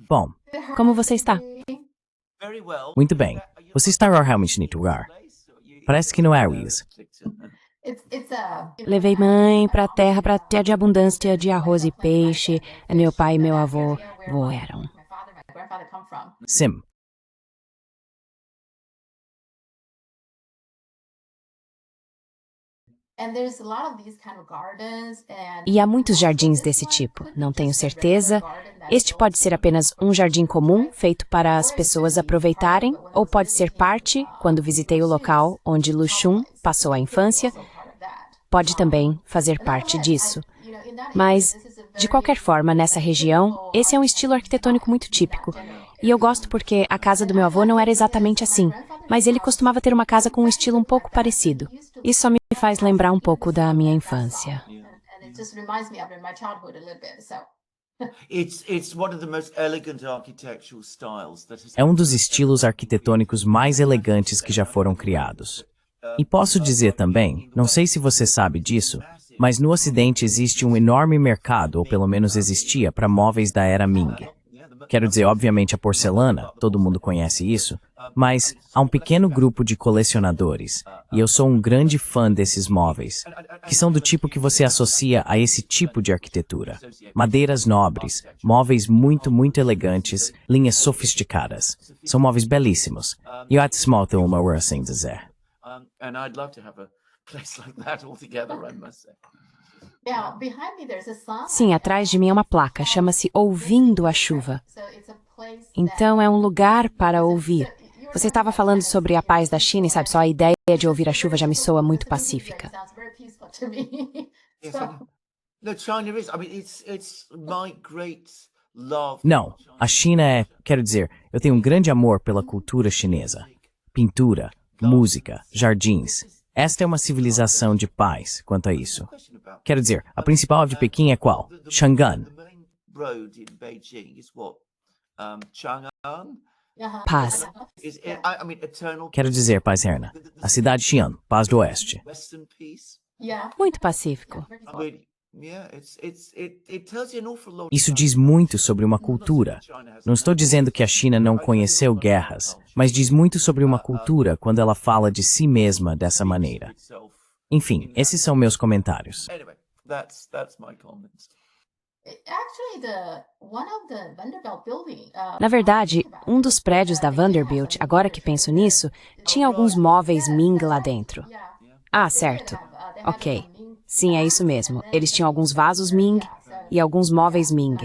Bom, Como você está? muito bem. Você está realmente nesse lugar? Parece que não é, Reese. Levei mãe pra terra pra ter de abundância de arroz e peixe. Meu pai e meu avô voaram. Sim. E há muitos jardins desse tipo, não tenho certeza. Este pode ser apenas um jardim comum, feito para as pessoas aproveitarem, ou pode ser parte, quando visitei o local onde Lu Xun passou a infância, pode também fazer parte disso. Mas, de qualquer forma, nessa região, esse é um estilo arquitetônico muito típico. E eu gosto porque a casa do meu avô não era exatamente assim, mas ele costumava ter uma casa com um estilo um pouco parecido. Isso só me faz lembrar um pouco da minha infância. É um dos estilos arquitetônicos mais elegantes que já foram criados. E posso dizer também, não sei se você sabe disso, mas no Ocidente existe um enorme mercado, ou pelo menos existia, para móveis da era Ming. Quero dizer, obviamente, a porcelana, todo mundo conhece isso, mas há um pequeno grupo de colecionadores, e eu sou um grande fã desses móveis, que são do tipo que você associa a esse tipo de arquitetura. Madeiras nobres, móveis muito elegantes, linhas sofisticadas. São móveis belíssimos. E eu acho uma assim dizer. Sim, atrás de mim é uma placa, chama-se Ouvindo a Chuva. Então é um lugar para ouvir. Você estava falando sobre a paz da China e sabe, só a ideia de ouvir a chuva já me soa muito pacífica. Não, a China é, quero dizer, eu tenho um grande amor pela cultura chinesa. Pintura, música, jardins. Esta é uma civilização de paz quanto a isso. Quero dizer, a principal ave de Pequim é qual? Chang'an. Paz. Quero dizer, paz eterna. A cidade de Xi'an, paz do oeste. Muito pacífico. Isso diz muito sobre uma cultura. Não estou dizendo que a China não conheceu guerras, mas diz muito sobre uma cultura quando ela fala de si mesma dessa maneira. Enfim, esses são meus comentários. Na verdade, um dos prédios da Vanderbilt, agora que penso nisso, tinha alguns móveis Ming lá dentro. Ah, certo. Ok. Sim, é isso mesmo. Eles tinham alguns vasos Ming e alguns móveis Ming.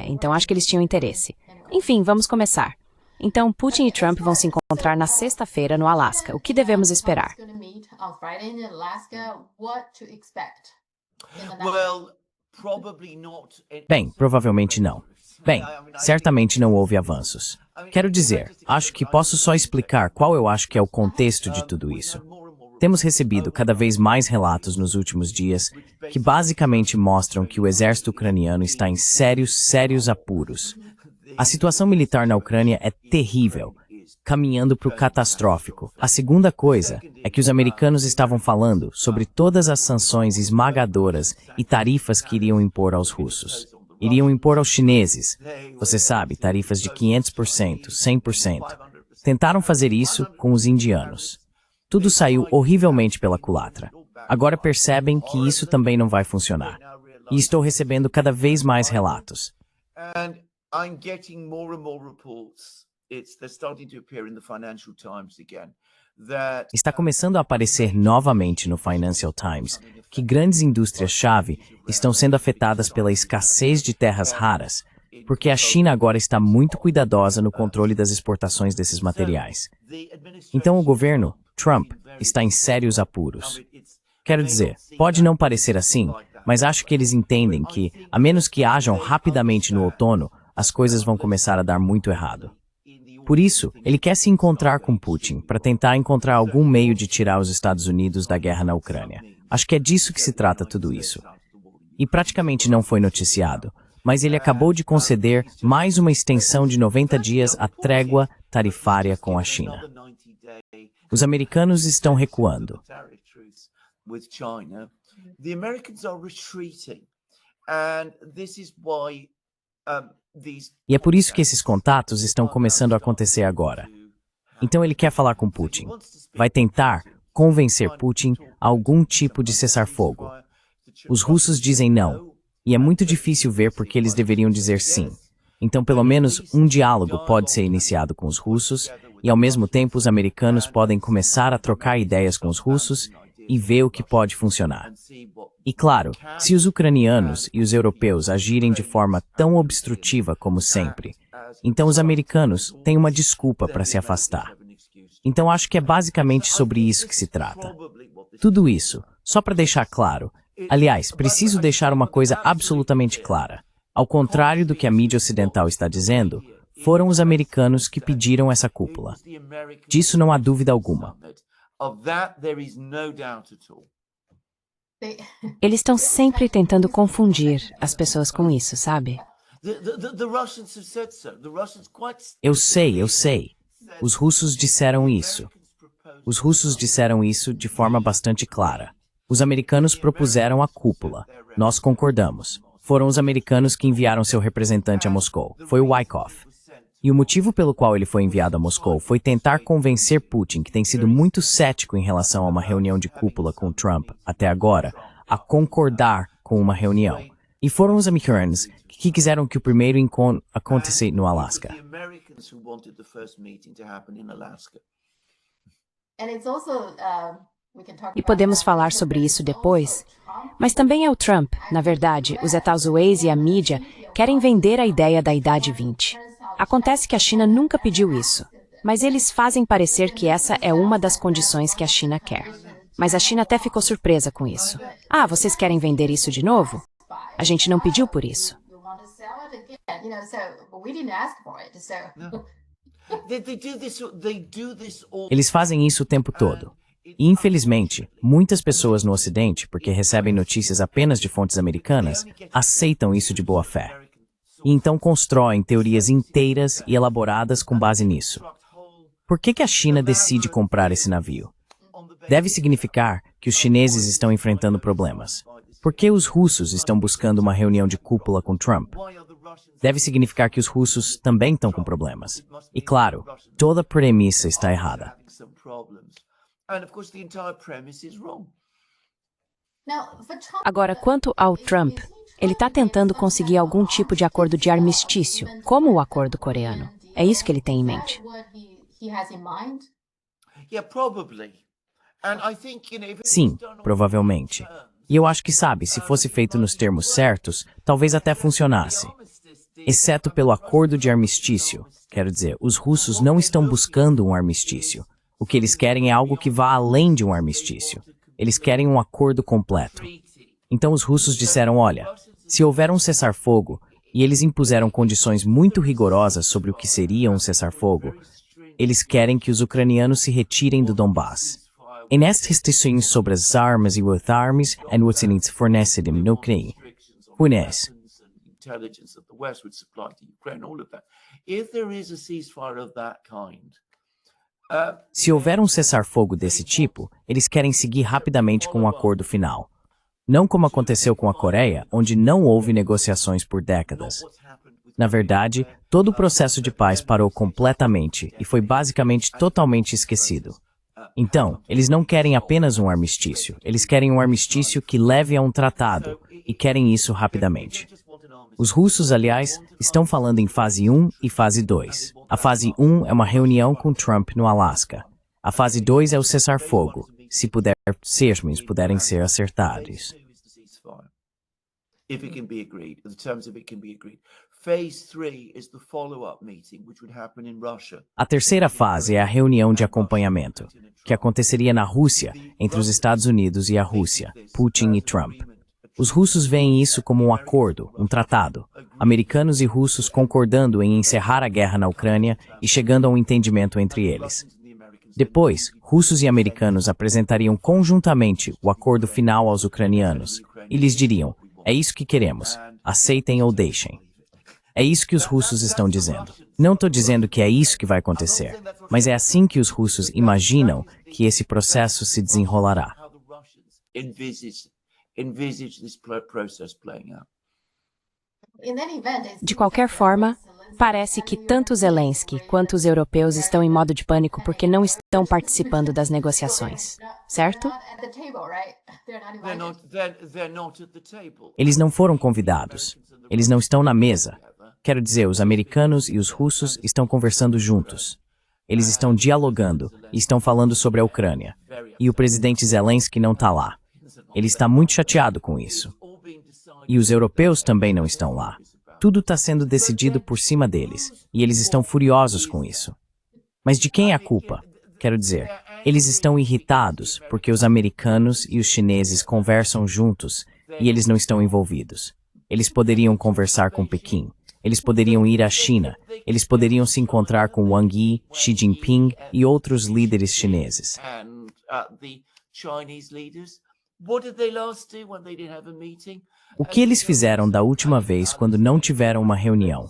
Então acho que eles tinham interesse. Enfim, vamos começar. Então, Putin e Trump vão se encontrar na sexta-feira no Alasca. O que devemos esperar? Bem, provavelmente não. Bem, certamente não houve avanços. Quero dizer, acho que posso só explicar qual eu acho que é o contexto de tudo isso. Temos recebido cada vez mais relatos nos últimos dias que basicamente mostram que o exército ucraniano está em sérios apuros. A situação militar na Ucrânia é terrível, caminhando para o catastrófico. A segunda coisa é que os americanos estavam falando sobre todas as sanções esmagadoras e tarifas que iriam impor aos russos. Iriam impor aos chineses. Você sabe, tarifas de 500%, 100%. Tentaram fazer isso com os indianos. Tudo saiu horrivelmente pela culatra. Agora percebem que isso também não vai funcionar. E estou recebendo cada vez mais relatos. Está começando a aparecer novamente no Financial Times que grandes indústrias-chave estão sendo afetadas pela escassez de terras raras, porque a China agora está muito cuidadosa no controle das exportações desses materiais. Então o governo, Trump, está em sérios apuros. Quero dizer, pode não parecer assim, mas acho que eles entendem que, a menos que hajam rapidamente no outono, as coisas vão começar a dar muito errado. Por isso, ele quer se encontrar com Putin para tentar encontrar algum meio de tirar os Estados Unidos da guerra na Ucrânia. Acho que é disso que se trata tudo isso. E praticamente não foi noticiado, mas ele acabou de conceder mais uma extensão de 90 dias à trégua tarifária com a China. Os americanos estão recuando. E é por isso que esses contatos estão começando a acontecer agora. Então ele quer falar com Putin. Vai tentar convencer Putin a algum tipo de cessar-fogo. Os russos dizem não, e é muito difícil ver por que eles deveriam dizer sim. Então, pelo menos um diálogo pode ser iniciado com os russos, e ao mesmo tempo os americanos podem começar a trocar ideias com os russos e ver o que pode funcionar. E claro, se os ucranianos e os europeus agirem de forma tão obstrutiva como sempre, então os americanos têm uma desculpa para se afastar. Então acho que é basicamente sobre isso que se trata. Tudo isso, só para deixar claro. Aliás, preciso deixar uma coisa absolutamente clara. Ao contrário do que a mídia ocidental está dizendo, foram os americanos que pediram essa cúpula. Disso não há dúvida alguma. Eles estão sempre tentando confundir as pessoas com isso, sabe? Eu sei. Os russos disseram isso. Os russos disseram isso de forma bastante clara. Os americanos propuseram a cúpula. Nós concordamos. Foram os americanos que enviaram seu representante a Moscou. Foi o Wyckoff. E o motivo pelo qual ele foi enviado a Moscou foi tentar convencer Putin, que tem sido muito cético em relação a uma reunião de cúpula com Trump até agora, a concordar com uma reunião. E foram os americanos que quiseram que o primeiro encontro acontecesse no Alasca. E podemos falar sobre isso depois. Mas também é o Trump. Na verdade, os Etazuês e a mídia querem vender a ideia da Idade 20. Acontece que a China nunca pediu isso, mas eles fazem parecer que essa é uma das condições que a China quer. Mas a China até ficou surpresa com isso. Ah, vocês querem vender isso de novo? A gente não pediu por isso. Eles fazem isso o tempo todo. E, infelizmente, muitas pessoas no Ocidente, porque recebem notícias apenas de fontes americanas, aceitam isso de boa fé. E então constroem teorias inteiras e elaboradas com base nisso. Por que a China decide comprar esse navio? Deve significar que os chineses estão enfrentando problemas. Por que os russos estão buscando uma reunião de cúpula com Trump? Deve significar que os russos também estão com problemas. E claro, toda a premissa está errada. Agora, quanto ao Trump, ele está tentando conseguir algum tipo de acordo de armistício, como o acordo coreano. É isso que ele tem em mente. Sim, provavelmente. E eu acho que, sabe, se fosse feito nos termos certos, talvez até funcionasse. Exceto pelo acordo de armistício. Quero dizer, os russos não estão buscando um armistício. O que eles querem é algo que vá além de um armistício. Eles querem um acordo completo. Então os russos disseram, olha, se houver um cessar-fogo, e eles impuseram condições muito rigorosas sobre o que seria um cessar-fogo, eles querem que os ucranianos se retirem do Donbass. E nestas restrições sobre as armas e as armas e o que eles fornecem na Ucrânia, se houver um cessar-fogo desse tipo, eles querem seguir rapidamente com um acordo final. Não como aconteceu com a Coreia, onde não houve negociações por décadas. Na verdade, todo o processo de paz parou completamente e foi basicamente totalmente esquecido. Então, eles não querem apenas um armistício, eles querem um armistício que leve a um tratado, e querem isso rapidamente. Os russos, aliás, estão falando em fase 1 e fase 2. A fase 1 é uma reunião com Trump no Alasca. A fase 2 é o cessar-fogo, se termos puderem ser acertados. A terceira fase é a reunião de acompanhamento, que aconteceria na Rússia, entre os Estados Unidos e a Rússia, Putin e Trump. Os russos veem isso como um acordo, um tratado. Americanos e russos concordando em encerrar a guerra na Ucrânia e chegando a um entendimento entre eles. Depois, russos e americanos apresentariam conjuntamente o acordo final aos ucranianos e lhes diriam, é isso que queremos, aceitem ou deixem. É isso que os russos estão dizendo. Não estou dizendo que é isso que vai acontecer, mas é assim que os russos imaginam que esse processo se desenrolará. De qualquer forma, parece que tanto Zelensky quanto os europeus estão em modo de pânico porque não estão participando das negociações, certo? Eles não foram convidados. Eles não estão na mesa. Quero dizer, os americanos e os russos estão conversando juntos. Eles estão dialogando e estão falando sobre a Ucrânia. E o presidente Zelensky não está lá. Ele está muito chateado com isso. E os europeus também não estão lá. Tudo está sendo decidido por cima deles, e eles estão furiosos com isso. Mas de quem é a culpa? Quero dizer, eles estão irritados porque os americanos e os chineses conversam juntos e eles não estão envolvidos. Eles poderiam conversar com Pequim, eles poderiam ir à China, eles poderiam se encontrar com Wang Yi, Xi Jinping e outros líderes chineses. O que eles fizeram da última vez quando não tiveram uma reunião?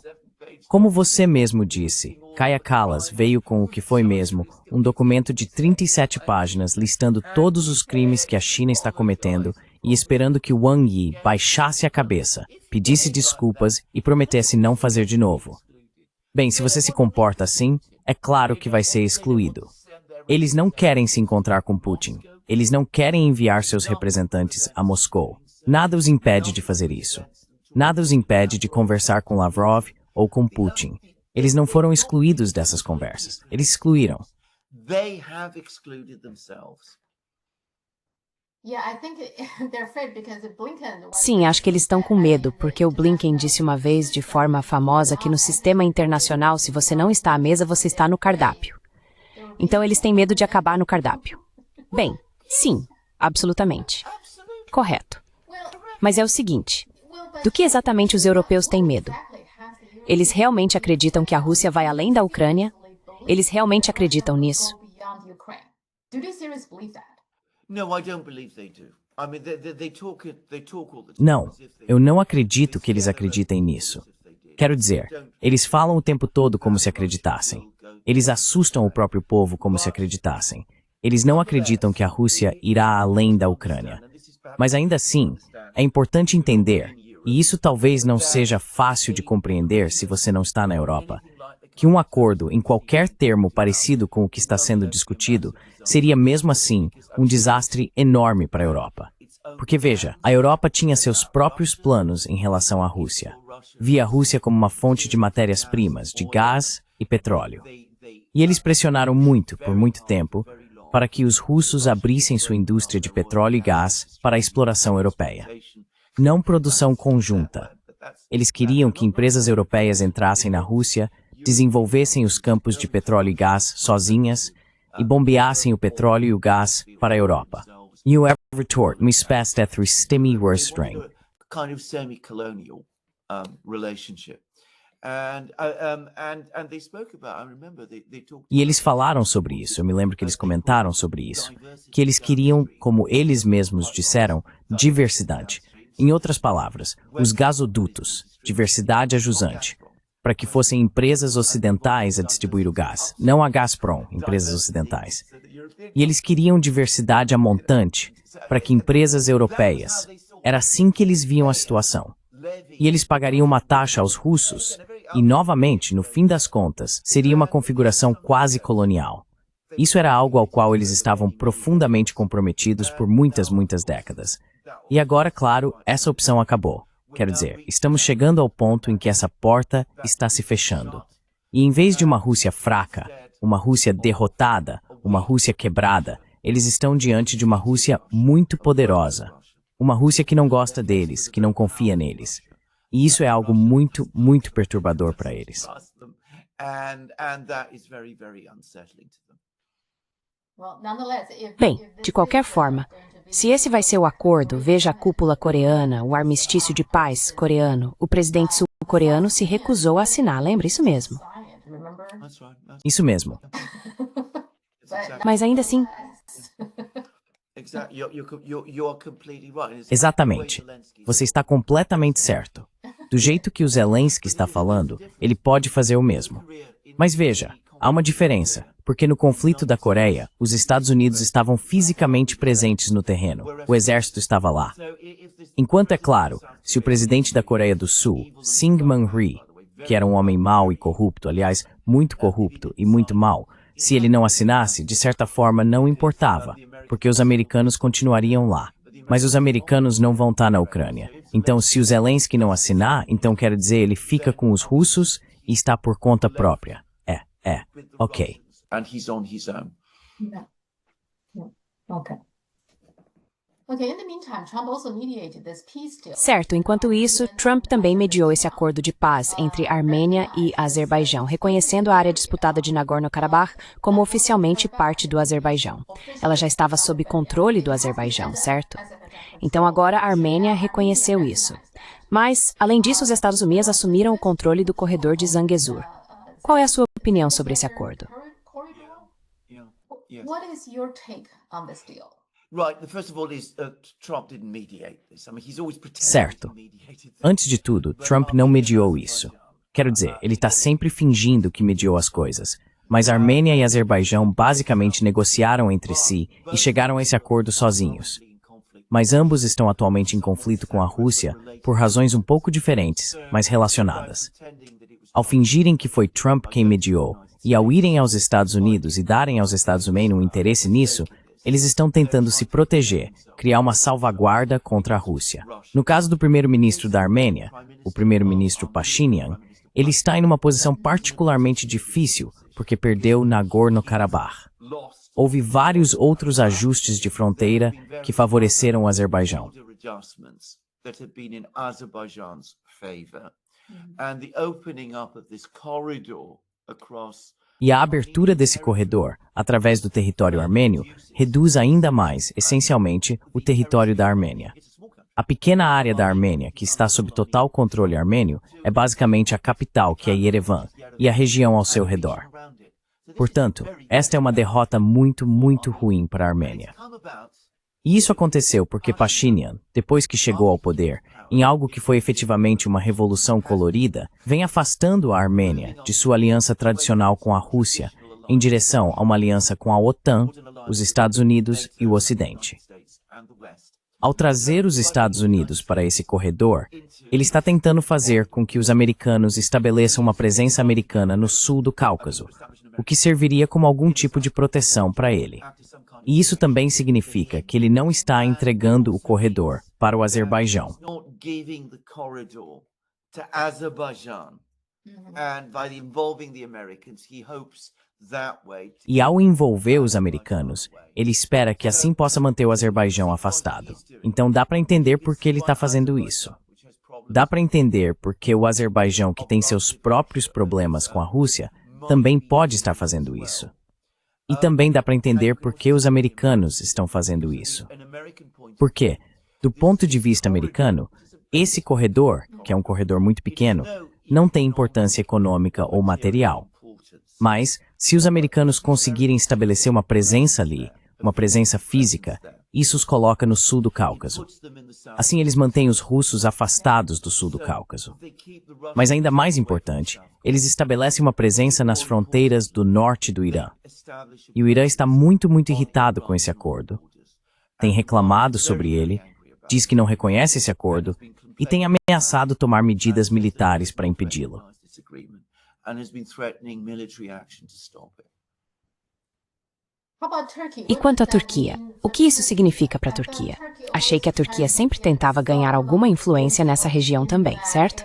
Como você mesmo disse, Kaja Kallas veio com o que foi mesmo um documento de 37 páginas listando todos os crimes que a China está cometendo e esperando que Wang Yi baixasse a cabeça, pedisse desculpas e prometesse não fazer de novo. Bem, se você se comporta assim, é claro que vai ser excluído. Eles não querem se encontrar com Putin. Eles não querem enviar seus representantes a Moscou. Nada os impede de fazer isso. Nada os impede de conversar com Lavrov ou com Putin. Eles não foram excluídos dessas conversas. Eles excluíram. Sim, acho que eles estão com medo, porque o Blinken disse uma vez de forma famosa que no sistema internacional, se você não está à mesa, você está no cardápio. Então eles têm medo de acabar no cardápio. Bem, sim, absolutamente. Correto. Mas é o seguinte, do que exatamente os europeus têm medo? Eles realmente acreditam que a Rússia vai além da Ucrânia? Eles realmente acreditam nisso? Não, eu não acredito que eles acreditem nisso. Quero dizer, eles falam o tempo todo como se acreditassem. Eles assustam o próprio povo como se acreditassem. Eles não acreditam que a Rússia irá além da Ucrânia. Mas ainda assim, é importante entender, e isso talvez não seja fácil de compreender se você não está na Europa, que um acordo em qualquer termo parecido com o que está sendo discutido seria mesmo assim um desastre enorme para a Europa. Porque veja, a Europa tinha seus próprios planos em relação à Rússia. Via a Rússia como uma fonte de matérias-primas, de gás e petróleo. E eles pressionaram muito, por muito tempo, para que os russos abrissem sua indústria de petróleo e gás para a exploração europeia. Não produção conjunta. Eles queriam que empresas europeias entrassem na Rússia, desenvolvessem os campos de petróleo e gás sozinhas e bombeassem o petróleo e o gás para a Europa. E o retort me spest through stimmy string. E eles falaram sobre isso, eu me lembro que eles comentaram sobre isso, que eles queriam, como eles mesmos disseram, diversidade. Em outras palavras, os gasodutos, diversidade ajusante, para que fossem empresas ocidentais a distribuir o gás, não a Gazprom, empresas ocidentais. E eles queriam diversidade a montante, para que empresas europeias. Era assim que eles viam a situação. E eles pagariam uma taxa aos russos, e novamente, no fim das contas, seria uma configuração quase colonial. Isso era algo ao qual eles estavam profundamente comprometidos por muitas décadas. E agora, claro, essa opção acabou. Quero dizer, estamos chegando ao ponto em que essa porta está se fechando. E em vez de uma Rússia fraca, uma Rússia derrotada, uma Rússia quebrada, eles estão diante de uma Rússia muito poderosa. Uma Rússia que não gosta deles, que não confia neles. E isso é algo muito perturbador para eles. Bem, de qualquer forma, se esse vai ser o acordo, veja a cúpula coreana, o armistício de paz coreano, o presidente sul-coreano se recusou a assinar, lembra? Isso mesmo. Isso mesmo. Mas ainda assim... Exatamente. Você está completamente certo. Do jeito que o Zelensky está falando, ele pode fazer o mesmo. Mas veja, Há uma diferença, porque no conflito da Coreia, os Estados Unidos estavam fisicamente presentes no terreno, o exército estava lá. Enquanto é claro, se o presidente da Coreia do Sul, Syngman Rhee, que era um homem mau e corrupto, aliás, muito corrupto e muito mau, se ele não assinasse, de certa forma não importava, porque os americanos continuariam lá. Mas os americanos não vão estar na Ucrânia. Então, se o Zelensky não assinar, então quer dizer ele fica com os russos e está por conta própria. Ok. And he's on his own. Yeah. Yeah. Okay. Okay, in the meantime, Trump also mediated this peace deal. Certo, enquanto isso, Trump também mediou esse acordo de paz entre Armênia e Azerbaijão, reconhecendo a área disputada de Nagorno-Karabakh como oficialmente parte do Azerbaijão. Ela já estava sob controle do Azerbaijão, certo? Então agora a Armênia reconheceu isso. Mas, além disso, os Estados Unidos assumiram o controle do corredor de Zangezur. Qual é a sua opinião sobre esse acordo? What is your take on this deal? Right, the first of all is Trump didn't mediate this. I mean, he's always pretended Certo. to mediate. Antes de tudo, Trump não mediou isso. Quero dizer, ele está sempre fingindo que mediou as coisas. Mas Armênia e Azerbaijão basicamente negociaram entre si e chegaram a esse acordo sozinhos. Mas ambos estão atualmente em conflito com a Rússia por razões um pouco diferentes, mas relacionadas. Ao fingirem que foi Trump quem mediou, e ao irem aos Estados Unidos e darem aos Estados Unidos um interesse nisso, eles estão tentando se proteger, criar uma salvaguarda contra a Rússia. No caso do primeiro-ministro da Armênia, o primeiro-ministro Pashinyan, ele está em uma posição particularmente difícil porque perdeu Nagorno-Karabakh. Houve vários outros ajustes de fronteira que favoreceram o Azerbaijão. E a abertura desse corredor, através do território armênio, reduz ainda mais, essencialmente, o território da Armênia. A pequena área da Armênia, que está sob total controle armênio, é basicamente a capital, que é Yerevan, e a região ao seu redor. Portanto, esta é uma derrota muito, muito ruim para a Armênia. E isso aconteceu porque Pashinyan, depois que chegou ao poder, em algo que foi efetivamente uma revolução colorida, vem afastando a Armênia de sua aliança tradicional com a Rússia, em direção a uma aliança com a OTAN, os Estados Unidos e o Ocidente. Ao trazer os Estados Unidos para esse corredor, ele está tentando fazer com que os americanos estabeleçam uma presença americana no sul do Cáucaso, o que serviria como algum tipo de proteção para ele. E isso também significa que ele não está entregando o corredor para o Azerbaijão. E ao envolver os americanos, ele espera que assim possa manter o Azerbaijão afastado. Então dá para entender por que ele está fazendo isso. Dá para entender porque o Azerbaijão, que tem seus próprios problemas com a Rússia, também pode estar fazendo isso. E também dá para entender por que os americanos estão fazendo isso. Porque, do ponto de vista americano, esse corredor, que é um corredor muito pequeno, não tem importância econômica ou material. Mas, se os americanos conseguirem estabelecer uma presença ali, uma presença física, isso os coloca no sul do Cáucaso. Assim eles mantêm os russos afastados do sul do Cáucaso. Mas ainda mais importante, eles estabelecem uma presença nas fronteiras do norte do Irã. E o Irã está muito, muito irritado com esse acordo. Tem reclamado sobre ele, diz que não reconhece esse acordo e tem ameaçado tomar medidas militares para impedi-lo. E quanto à Turquia? O que isso significa para a Turquia? Achei que a Turquia sempre tentava ganhar alguma influência nessa região também, certo?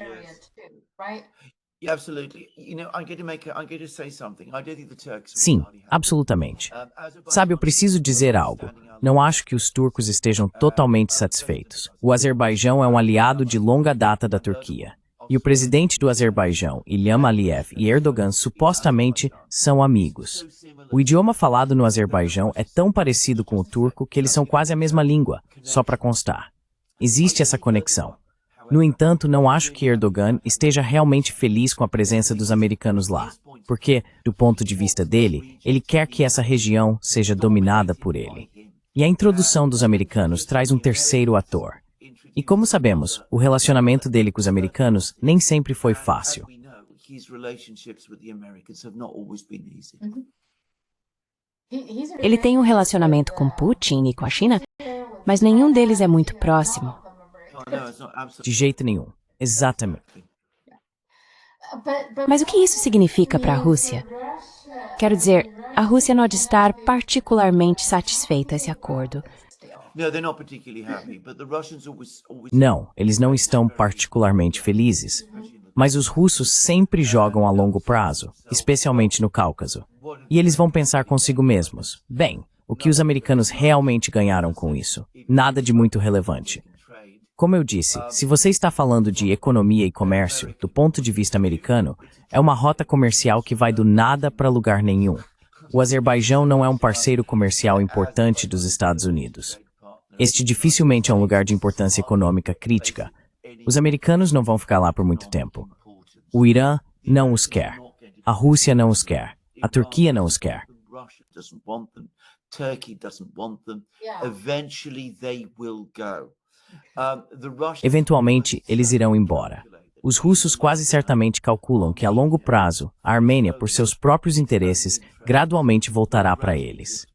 Sim, absolutamente. Sabe, eu preciso dizer algo. Não acho que os turcos estejam totalmente satisfeitos. O Azerbaijão é um aliado de longa data da Turquia. E o presidente do Azerbaijão, Ilham Aliyev, e Erdogan supostamente são amigos. O idioma falado no Azerbaijão é tão parecido com o turco que eles são quase a mesma língua, só para constar. Existe essa conexão. No entanto, não acho que Erdogan esteja realmente feliz com a presença dos americanos lá, porque, do ponto de vista dele, ele quer que essa região seja dominada por ele. E a introdução dos americanos traz um terceiro ator. E como sabemos, o relacionamento dele com os americanos nem sempre foi fácil. Zelensky's relationships with the Americans have not always been easy. Ele tem um relacionamento com Putin e com a China, mas nenhum deles é muito próximo. Oh, no, it's not absolutely. De jeito nenhum. Exatamente. Mas o que isso significa para a Rússia? Quero dizer, a Rússia não há de estar particularmente satisfeita a esse acordo. No, they're not particularly happy, but the Russians always. Não, eles não estão particularmente felizes. Mas os russos sempre jogam a longo prazo, especialmente no Cáucaso. E eles vão pensar consigo mesmos: bem, o que os americanos realmente ganharam com isso? Nada de muito relevante. Como eu disse, se você está falando de economia e comércio, do ponto de vista americano, é uma rota comercial que vai do nada para lugar nenhum. O Azerbaijão não é um parceiro comercial importante dos Estados Unidos. Este dificilmente é um lugar de importância econômica crítica. Os americanos não vão ficar lá por muito tempo. O Irã não os quer. A Rússia não os quer. A Turquia não os quer. Russia doesn't want them. Turkey doesn't want them. Eventually they will go. Eventualmente, eles irão embora. Os russos quase certamente calculam que a longo prazo, a Armênia, por seus próprios interesses, gradualmente voltará para eles.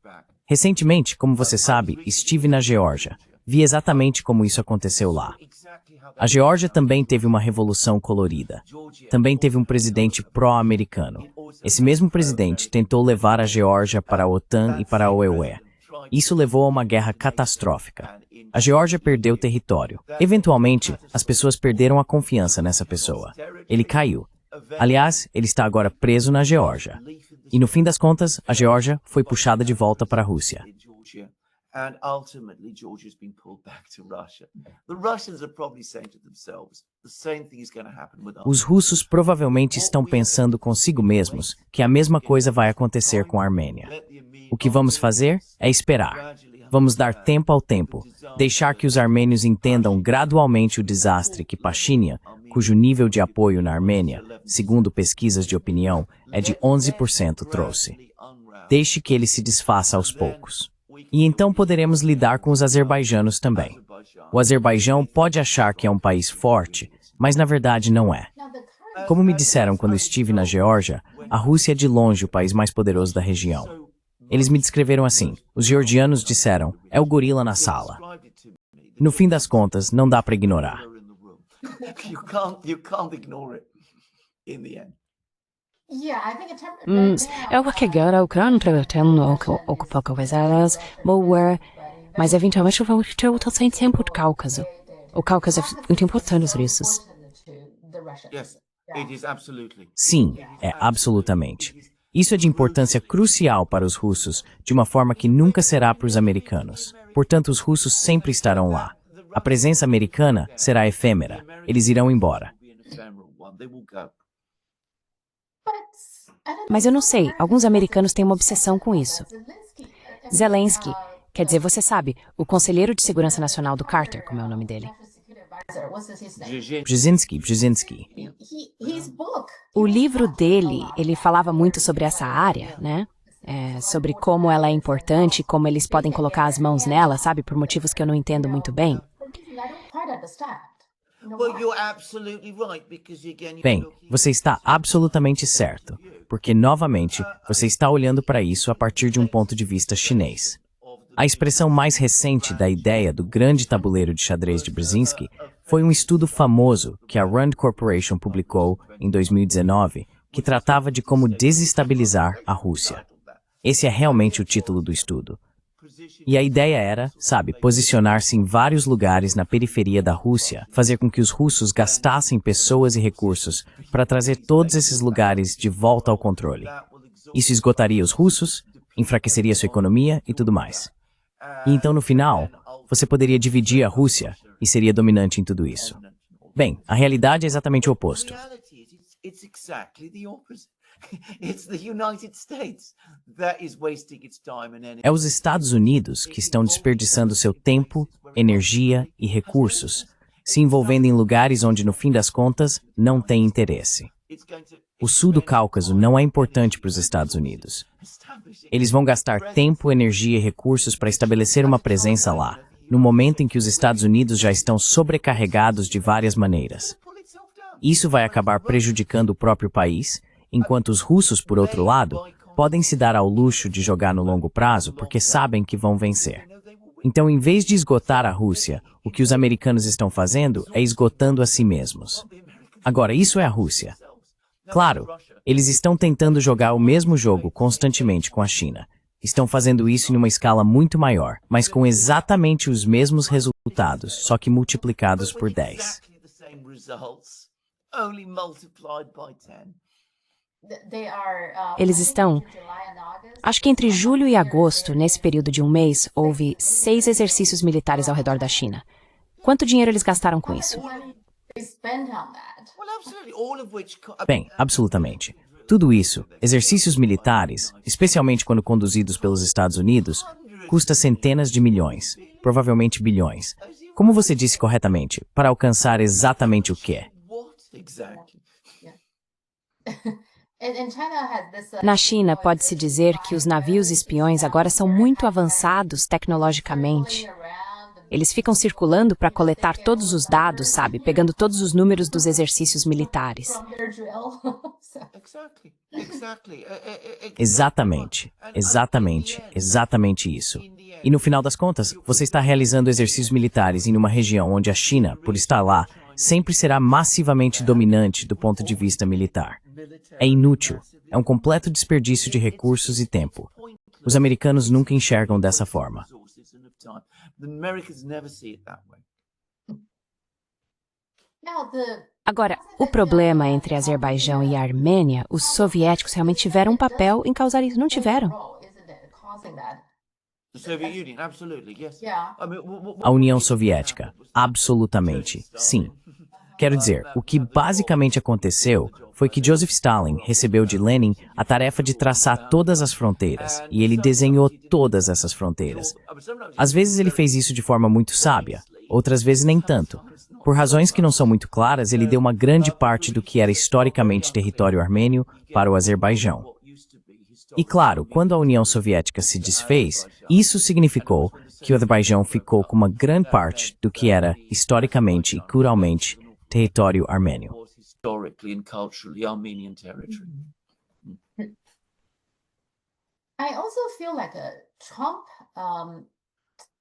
Recentemente, como você sabe, estive na Geórgia. Vi exatamente como isso aconteceu lá. A Geórgia também teve uma revolução colorida. Também teve um presidente pró-americano. Esse mesmo presidente tentou levar a Geórgia para a OTAN e para a OEU. Isso levou a uma guerra catastrófica. A Geórgia perdeu território. Eventualmente, as pessoas perderam a confiança nessa pessoa. Ele caiu. Aliás, ele está agora preso na Geórgia. E no fim das contas, a Geórgia foi puxada de volta para a Rússia. And ultimately, Georgia's been pulled back to Russia. The Russians are probably saying to themselves, the same thing is going to happen with us. Os russos provavelmente estão pensando consigo mesmos que a mesma coisa vai acontecer com a Armênia. O que vamos fazer é esperar. Vamos dar tempo ao tempo, deixar que os armênios entendam gradualmente o desastre que Pashinyan, cujo nível de apoio na Armênia, segundo pesquisas de opinião, é de 11%, trouxe. Deixe que ele se desfaça aos poucos. E então poderemos lidar com os azerbaijanos também. O Azerbaijão pode achar que é um país forte, mas na verdade não é. Como me disseram quando estive na Geórgia, a Rússia é de longe o país mais poderoso da região. Eles me descreveram assim: os georgianos disseram, é o gorila na sala. No fim das contas, não dá para ignorar. You can't ignore it in the end. Eu vou chegar ao grande pretendo ocupar coisas boas, mas eventualmente vou ter outro sem tempo do Cáucaso. O Cáucaso é muito importante para isso. Yes, it is absolutely. Sim, é absolutamente. Isso é de importância crucial para os russos, de uma forma que nunca será para os americanos. Portanto, os russos sempre estarão lá. A presença americana será efêmera. Eles irão embora. They will go. Mas eu não sei, alguns americanos têm uma obsessão com isso. Zelensky, quer dizer, você sabe, o conselheiro de segurança nacional do Carter, como é o nome dele. Brzezinski. O livro dele, ele falava muito sobre essa área, né? Sobre como ela é importante e como eles podem colocar as mãos nela, sabe? Por motivos que eu não entendo muito bem. Bem, você está absolutamente certo, porque, novamente, você está olhando para isso a partir de um ponto de vista chinês. A expressão mais recente da ideia do grande tabuleiro de xadrez de Brzezinski foi um estudo famoso que a Rand Corporation publicou em 2019, que tratava de como desestabilizar a Rússia. Esse é realmente o título do estudo. E a ideia era, sabe, posicionar-se em vários lugares na periferia da Rússia, fazer com que os russos gastassem pessoas e recursos para trazer todos esses lugares de volta ao controle. Isso esgotaria os russos, enfraqueceria sua economia e tudo mais. E então, no final, você poderia dividir a Rússia e seria dominante em tudo isso. Bem, a realidade é exatamente o oposto. É os Estados Unidos que estão desperdiçando seu tempo, energia e recursos, se envolvendo em lugares onde, no fim das contas, não tem interesse. O sul do Cáucaso não é importante para os Estados Unidos. Eles vão gastar tempo, energia e recursos para estabelecer uma presença lá, no momento em que os Estados Unidos já estão sobrecarregados de várias maneiras. Isso vai acabar prejudicando o próprio país, enquanto os russos, por outro lado, podem se dar ao luxo de jogar no longo prazo porque sabem que vão vencer. Então, em vez de esgotar a Rússia, o que os americanos estão fazendo é esgotando a si mesmos. Agora, isso é a Rússia. Claro, eles estão tentando jogar o mesmo jogo constantemente com a China. Estão fazendo isso em uma escala muito maior, mas com exatamente os mesmos resultados, só que multiplicados por 10. Eles estão... Acho que entre julho e agosto, nesse período de um mês, houve 6 exercícios militares ao redor da China. Quanto dinheiro eles gastaram com isso? Bem, absolutamente. Tudo isso, exercícios militares, especialmente quando conduzidos pelos Estados Unidos, custa centenas de milhões, provavelmente bilhões. Como você disse corretamente, para alcançar exatamente o quê? Na China, pode-se dizer que os navios espiões agora são muito avançados tecnologicamente. Eles ficam circulando para coletar todos os dados, sabe? Pegando todos os números dos exercícios militares. Exatamente isso. E no final das contas, você está realizando exercícios militares em uma região onde a China, por estar lá, sempre será massivamente dominante do ponto de vista militar. É inútil, é um completo desperdício de recursos e tempo. Os americanos nunca enxergam dessa forma. Agora, o problema entre Azerbaijão e a Armênia, os soviéticos realmente tiveram um papel em causar isso, não tiveram? A União Soviética, absolutamente, sim. Quero dizer, o que basicamente aconteceu foi que Joseph Stalin recebeu de Lenin a tarefa de traçar todas as fronteiras, e ele desenhou todas essas fronteiras. Às vezes ele fez isso de forma muito sábia, outras vezes nem tanto. Por razões que não são muito claras, ele deu uma grande parte do que era historicamente território armênio para o Azerbaijão. E claro, quando a União Soviética se desfez, isso significou que o Azerbaijão ficou com uma grande parte do que era, historicamente e culturalmente, território armênio.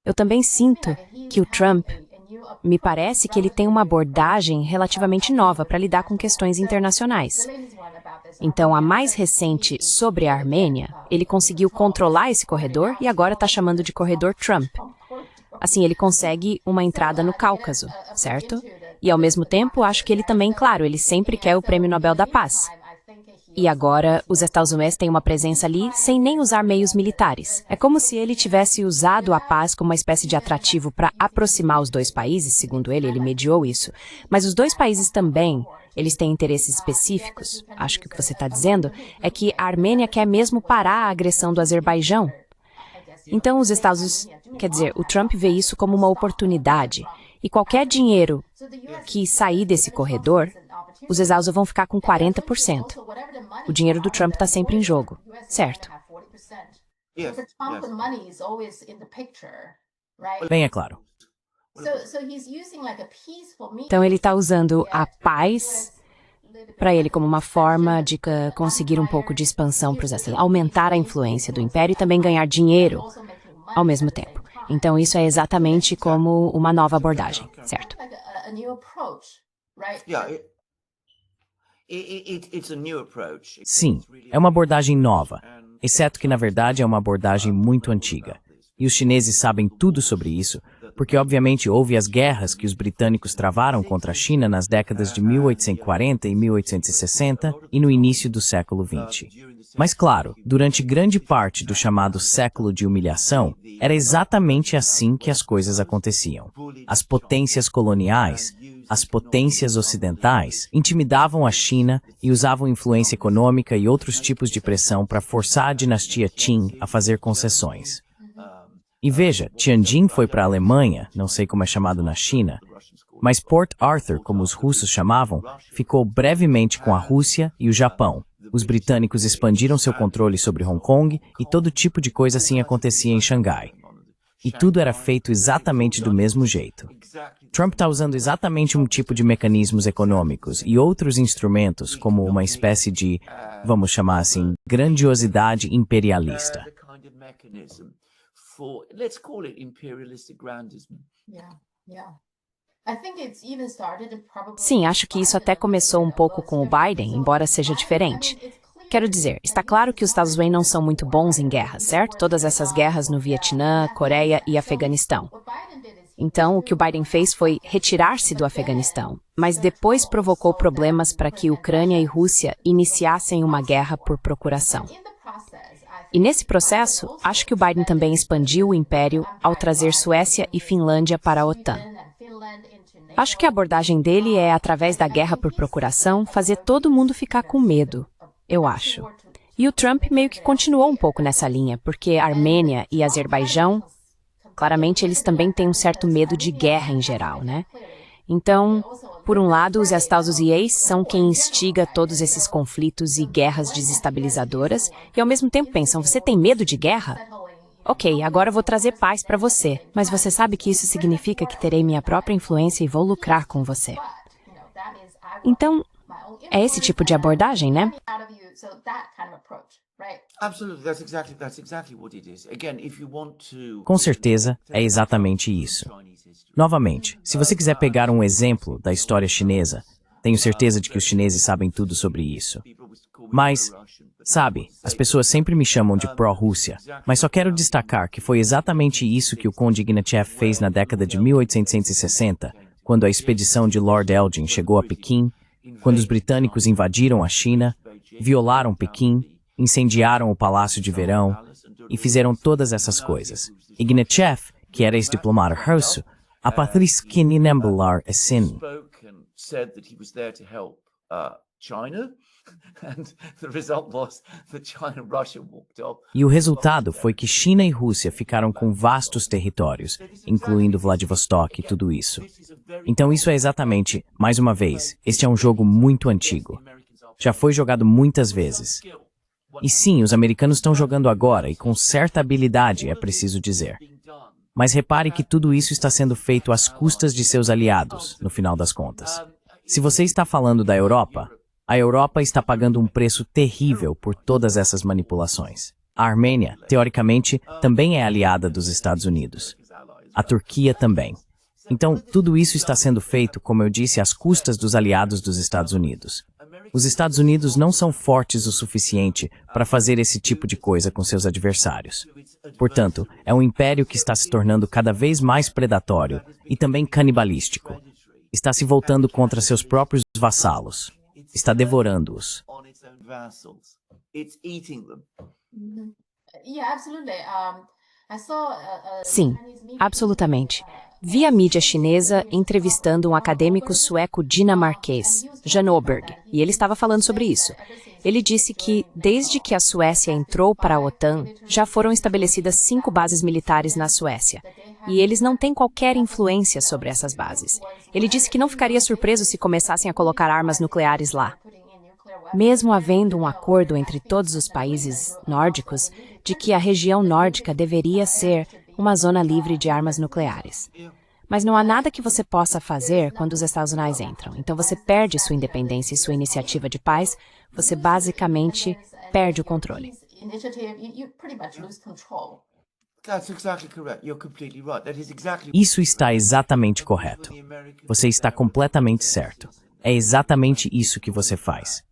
Eu também sinto que o Trump, me parece que ele tem uma abordagem relativamente nova para lidar com questões internacionais. Então, a mais recente sobre a Armênia, ele conseguiu controlar esse corredor e agora está chamando de corredor Trump. Assim, ele consegue uma entrada no Cáucaso, certo? E, ao mesmo tempo, acho que ele também, claro, ele sempre quer o Prêmio Nobel da Paz. E agora, os Estados Unidos têm uma presença ali sem nem usar meios militares. É como se ele tivesse usado a paz como uma espécie de atrativo para aproximar os dois países, segundo ele mediou isso. Mas os dois países também, eles têm interesses específicos. Acho que o que você está dizendo é que a Armênia quer mesmo parar a agressão do Azerbaijão. Então, os Estados Unidos, quer dizer, o Trump vê isso como uma oportunidade. E qualquer dinheiro que sair desse corredor, os Estados vão ficar com 40%. O dinheiro do Trump está sempre em jogo, certo? Bem, é claro. Então ele está usando a paz para ele como uma forma de conseguir um pouco de expansão para os Estados Unidos, aumentar a influência do Império e também ganhar dinheiro ao mesmo tempo. Então isso é exatamente como uma nova abordagem, certo? Sim, é uma abordagem nova, exceto que na verdade é uma abordagem muito antiga. E os chineses sabem tudo sobre isso, porque obviamente houve as guerras que os britânicos travaram contra a China nas décadas de 1840 e 1860 e no início do século XX. Mas claro, durante grande parte do chamado século de humilhação, era exatamente assim que as coisas aconteciam. As potências coloniais, as potências ocidentais, intimidavam a China e usavam influência econômica e outros tipos de pressão para forçar a dinastia Qing a fazer concessões. E veja, Tianjin foi para a Alemanha, não sei como é chamado na China, mas Port Arthur, como os russos chamavam, ficou brevemente com a Rússia e o Japão. Os britânicos expandiram seu controle sobre Hong Kong e todo tipo de coisa assim acontecia em Xangai. E tudo era feito exatamente do mesmo jeito. Trump está usando exatamente um tipo de mecanismos econômicos e outros instrumentos como uma espécie de, vamos chamar assim, grandiosidade imperialista. Sim, acho que isso até começou um pouco com o Biden, embora seja diferente. Quero dizer, está claro que os Estados Unidos não são muito bons em guerra, certo? Todas essas guerras no Vietnã, Coreia e Afeganistão. Então, o que o Biden fez foi retirar-se do Afeganistão, mas depois provocou problemas para que Ucrânia e Rússia iniciassem uma guerra por procuração. E nesse processo, acho que o Biden também expandiu o império ao trazer Suécia e Finlândia para a OTAN. Acho que a abordagem dele é, através da guerra por procuração, fazer todo mundo ficar com medo, eu acho. E o Trump meio que continuou um pouco nessa linha, porque Armênia e Azerbaijão, claramente eles também têm um certo medo de guerra em geral, né? Então, por um lado, os Estados Unidos são quem instiga todos esses conflitos e guerras desestabilizadoras, e ao mesmo tempo pensam, você tem medo de guerra? Ok, agora eu vou trazer paz para você, mas você sabe que isso significa que terei minha própria influência e vou lucrar com você. Então, é esse tipo de abordagem, né? Com certeza, é exatamente isso. Novamente, se você quiser pegar um exemplo da história chinesa, tenho certeza de que os chineses sabem tudo sobre isso. Mas, sabe, as pessoas sempre me chamam de pró-Rússia, mas só quero destacar que foi exatamente isso que o Conde Ignatieff fez na década de 1860, quando a expedição de Lord Elgin chegou a Pequim, quando os britânicos invadiram a China, violaram Pequim, incendiaram o Palácio de Verão e fizeram todas essas coisas. Ignatieff, que era ex-diplomata russo, a Patrícia Kininemblar Essin. E o resultado foi que China e Rússia ficaram com vastos territórios, incluindo Vladivostok e tudo isso. Então isso é exatamente, mais uma vez, este é um jogo muito antigo. Já foi jogado muitas vezes. E sim, os americanos estão jogando agora, e com certa habilidade, é preciso dizer. Mas repare que tudo isso está sendo feito às custas de seus aliados, no final das contas. Se você está falando da Europa, a Europa está pagando um preço terrível por todas essas manipulações. A Armênia, teoricamente, também é aliada dos Estados Unidos. A Turquia também. Então, tudo isso está sendo feito, como eu disse, às custas dos aliados dos Estados Unidos. Os Estados Unidos não são fortes o suficiente para fazer esse tipo de coisa com seus adversários. Portanto, é um império que está se tornando cada vez mais predatório e também canibalístico. Está se voltando contra seus próprios vassalos. Está devorando-os. Sim, absolutamente. Vi a mídia chinesa entrevistando um acadêmico sueco dinamarquês, Jan Oberg, e ele estava falando sobre isso. Ele disse que, desde que a Suécia entrou para a OTAN, já foram estabelecidas 5 bases militares na Suécia, e eles não têm qualquer influência sobre essas bases. Ele disse que não ficaria surpreso se começassem a colocar armas nucleares lá. Mesmo havendo um acordo entre todos os países nórdicos de que a região nórdica deveria ser uma zona livre de armas nucleares. Mas não há nada que você possa fazer quando os Estados Unidos entram. Então você perde sua independência e sua iniciativa de paz, você basicamente perde o controle. Isso está exatamente correto. Você está completamente certo. É exatamente isso que você faz.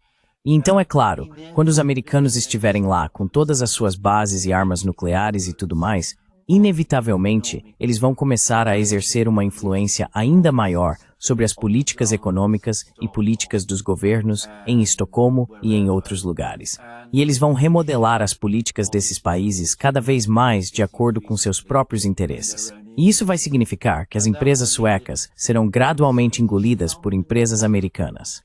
E então, é claro, quando os americanos estiverem lá com todas as suas bases e armas nucleares e tudo mais, inevitavelmente, eles vão começar a exercer uma influência ainda maior sobre as políticas econômicas e políticas dos governos em Estocolmo e em outros lugares. E eles vão remodelar as políticas desses países cada vez mais de acordo com seus próprios interesses. E isso vai significar que as empresas suecas serão gradualmente engolidas por empresas americanas.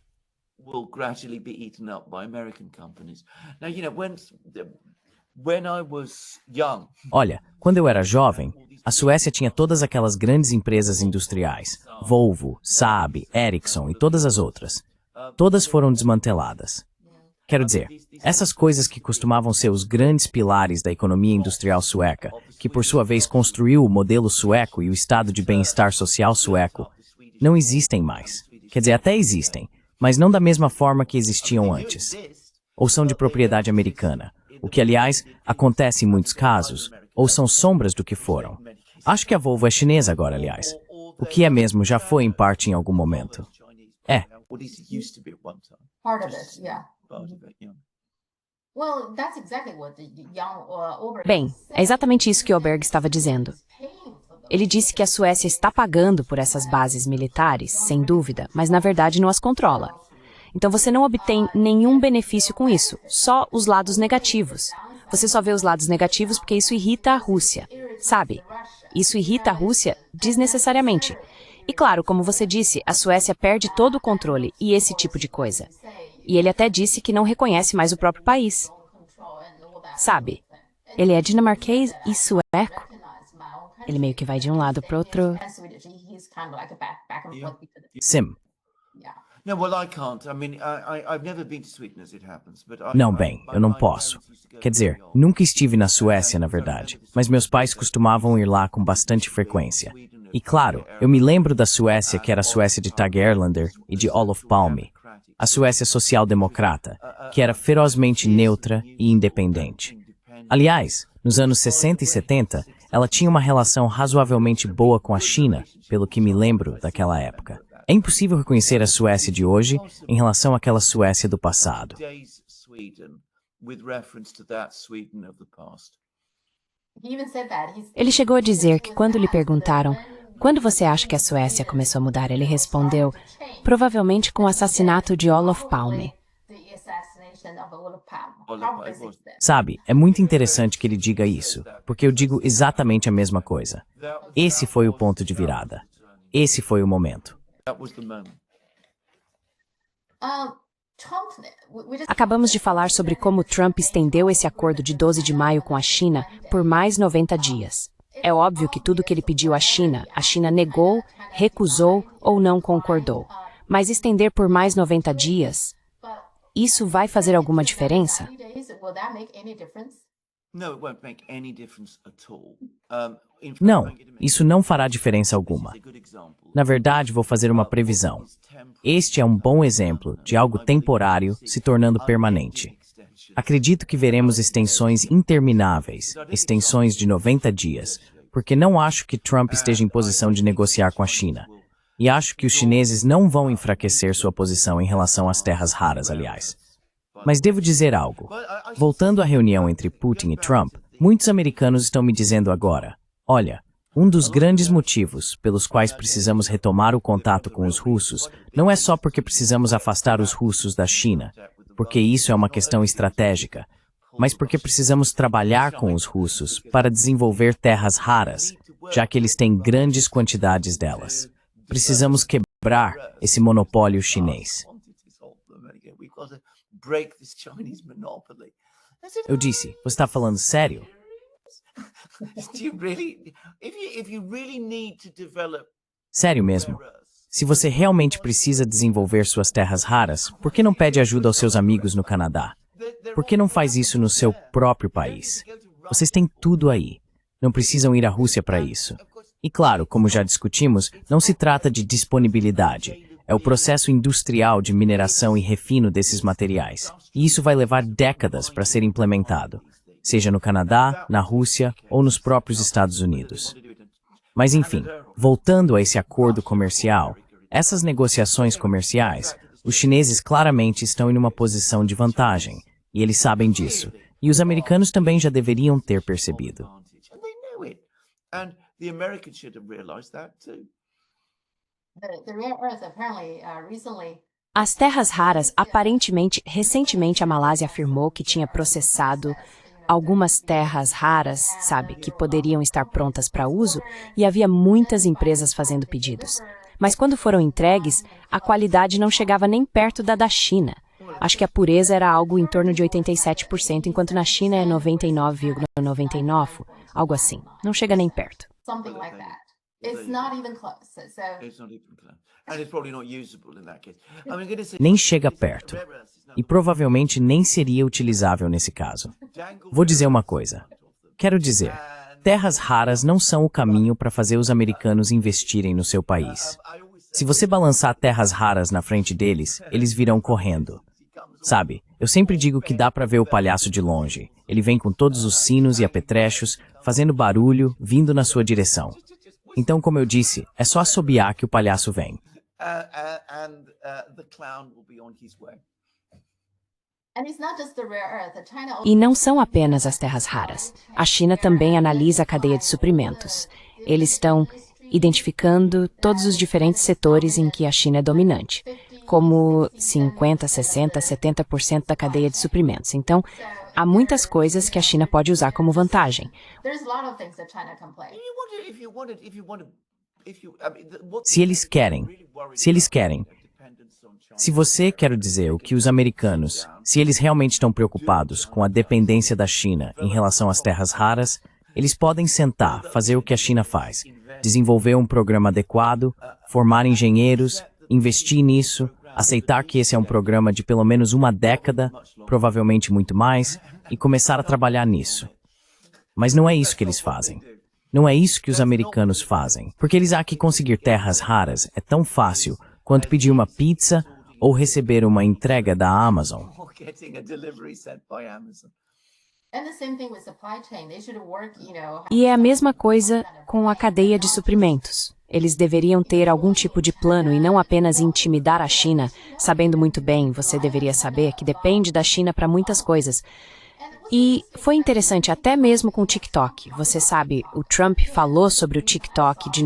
Olha, quando eu era jovem, a Suécia tinha todas aquelas grandes empresas industriais, Volvo, Saab, Ericsson e todas as outras. Todas foram desmanteladas. Quero dizer, essas coisas que costumavam ser os grandes pilares da economia industrial sueca, que por sua vez construiu o modelo sueco e o estado de bem-estar social sueco, não existem mais. Quer dizer, até existem, mas não da mesma forma que existiam antes. Ou são de propriedade americana, o que, aliás, acontece em muitos casos, ou são sombras do que foram. Acho que a Volvo é chinesa agora, aliás. O que é mesmo já foi em parte em algum momento. É. Part of it, yeah. Well, that's exactly what the Oberg Bem, é exatamente isso que Oberg estava dizendo. Ele disse que a Suécia está pagando por essas bases militares, sem dúvida, mas na verdade não as controla. Então você não obtém nenhum benefício com isso, só os lados negativos. Você só vê os lados negativos porque isso irrita a Rússia, sabe? Isso irrita a Rússia desnecessariamente. E claro, como você disse, a Suécia perde todo o controle e esse tipo de coisa. E ele até disse que não reconhece mais o próprio país. Sabe? Ele é dinamarquês e sueco. Ele meio que vai de um lado para o outro. Sim. No, well, I can't. I mean, I've never been to Sweden as it happens, but Não, bem, eu não posso. Quer dizer, nunca estive na Suécia, na verdade, mas meus pais costumavam ir lá com bastante frequência. E claro, eu me lembro da Suécia, que era a Suécia de Tage Erlander e de Olof Palme. A Suécia social-democrata, que era ferozmente neutra e independente. Aliás, nos anos 60 e 70, ela tinha uma relação razoavelmente boa com a China, pelo que me lembro daquela época. É impossível reconhecer a Suécia de hoje em relação àquela Suécia do passado. Ele chegou a dizer que quando lhe perguntaram quando você acha que a Suécia começou a mudar, ele respondeu, provavelmente com o assassinato de Olof Palme. Sabe, é muito interessante que ele diga isso, porque eu digo exatamente a mesma coisa. Esse foi o ponto de virada. Esse foi o momento. Acabamos de falar sobre como Trump estendeu esse acordo de 12 de maio com a China por mais 90 dias. É óbvio que tudo que ele pediu à China, a China negou, recusou ou não concordou. Mas estender por mais 90 dias, isso vai fazer alguma diferença? Não, isso não fará diferença alguma. Na verdade, vou fazer uma previsão. Este é um bom exemplo de algo temporário se tornando permanente. Acredito que veremos extensões intermináveis, extensões de 90 dias, porque não acho que Trump esteja em posição de negociar com a China. E acho que os chineses não vão enfraquecer sua posição em relação às terras raras, aliás. Mas devo dizer algo. Voltando à reunião entre Putin e Trump, muitos americanos estão me dizendo agora, olha, um dos grandes motivos pelos quais precisamos retomar o contato com os russos não é só porque precisamos afastar os russos da China, porque isso é uma questão estratégica, mas porque precisamos trabalhar com os russos para desenvolver terras raras, já que eles têm grandes quantidades delas. Precisamos quebrar esse monopólio chinês. Eu disse, você está falando sério? Sério mesmo. Se você realmente precisa desenvolver suas terras raras, por que não pede ajuda aos seus amigos no Canadá? Por que não faz isso no seu próprio país? Vocês têm tudo aí. Não precisam ir à Rússia para isso. E claro, como já discutimos, não se trata de disponibilidade. É o processo industrial de mineração e refino desses materiais. E isso vai levar décadas para ser implementado, seja no Canadá, na Rússia ou nos próprios Estados Unidos. Mas enfim, voltando a esse acordo comercial, essas negociações comerciais, os chineses claramente estão em uma posição de vantagem, e eles sabem disso. E os americanos também já deveriam ter percebido. As terras raras, recentemente a Malásia afirmou que tinha processado algumas terras raras, sabe, que poderiam estar prontas para uso, e havia muitas empresas fazendo pedidos. Mas quando foram entregues, a qualidade não chegava nem perto da China. Acho que a pureza era algo em torno de 87%, enquanto na China é 99,99%, algo assim. Não chega nem perto. Something like that. It's not even close. Nem chega perto. E provavelmente nem seria utilizável nesse caso. Vou dizer uma coisa. Quero dizer, terras raras não são o caminho para fazer os americanos investirem no seu país. Se você balançar terras raras na frente deles, eles virão correndo. Sabe, eu sempre digo que dá pra ver o palhaço de longe. Ele vem com todos os sinos e apetrechos, fazendo barulho, vindo na sua direção. Então, como eu disse, é só assobiar que o palhaço vem. E não são apenas as terras raras. A China também analisa a cadeia de suprimentos. Eles estão identificando todos os diferentes setores em que a China é dominante, como 50%, 60%, 70% da cadeia de suprimentos. Então, há muitas coisas que a China pode usar como vantagem. Se eles querem. Se você, quero dizer, o que os americanos, se eles realmente estão preocupados com a dependência da China em relação às terras raras, eles podem sentar, fazer o que a China faz, desenvolver um programa adequado, formar engenheiros, investir nisso, aceitar que esse é um programa de pelo menos uma década, provavelmente muito mais, e começar a trabalhar nisso. Mas não é isso que eles fazem. Não é isso que os americanos fazem, porque eles acham que conseguir terras raras é tão fácil quanto pedir uma pizza ou receber uma entrega da Amazon. E é a mesma coisa com a cadeia de suprimentos. Eles deveriam ter algum tipo de plano e não apenas intimidar a China, sabendo muito bem, você deveria saber, que depende da China para muitas coisas. E foi interessante até mesmo com o TikTok. Você sabe, o Trump falou sobre o TikTok de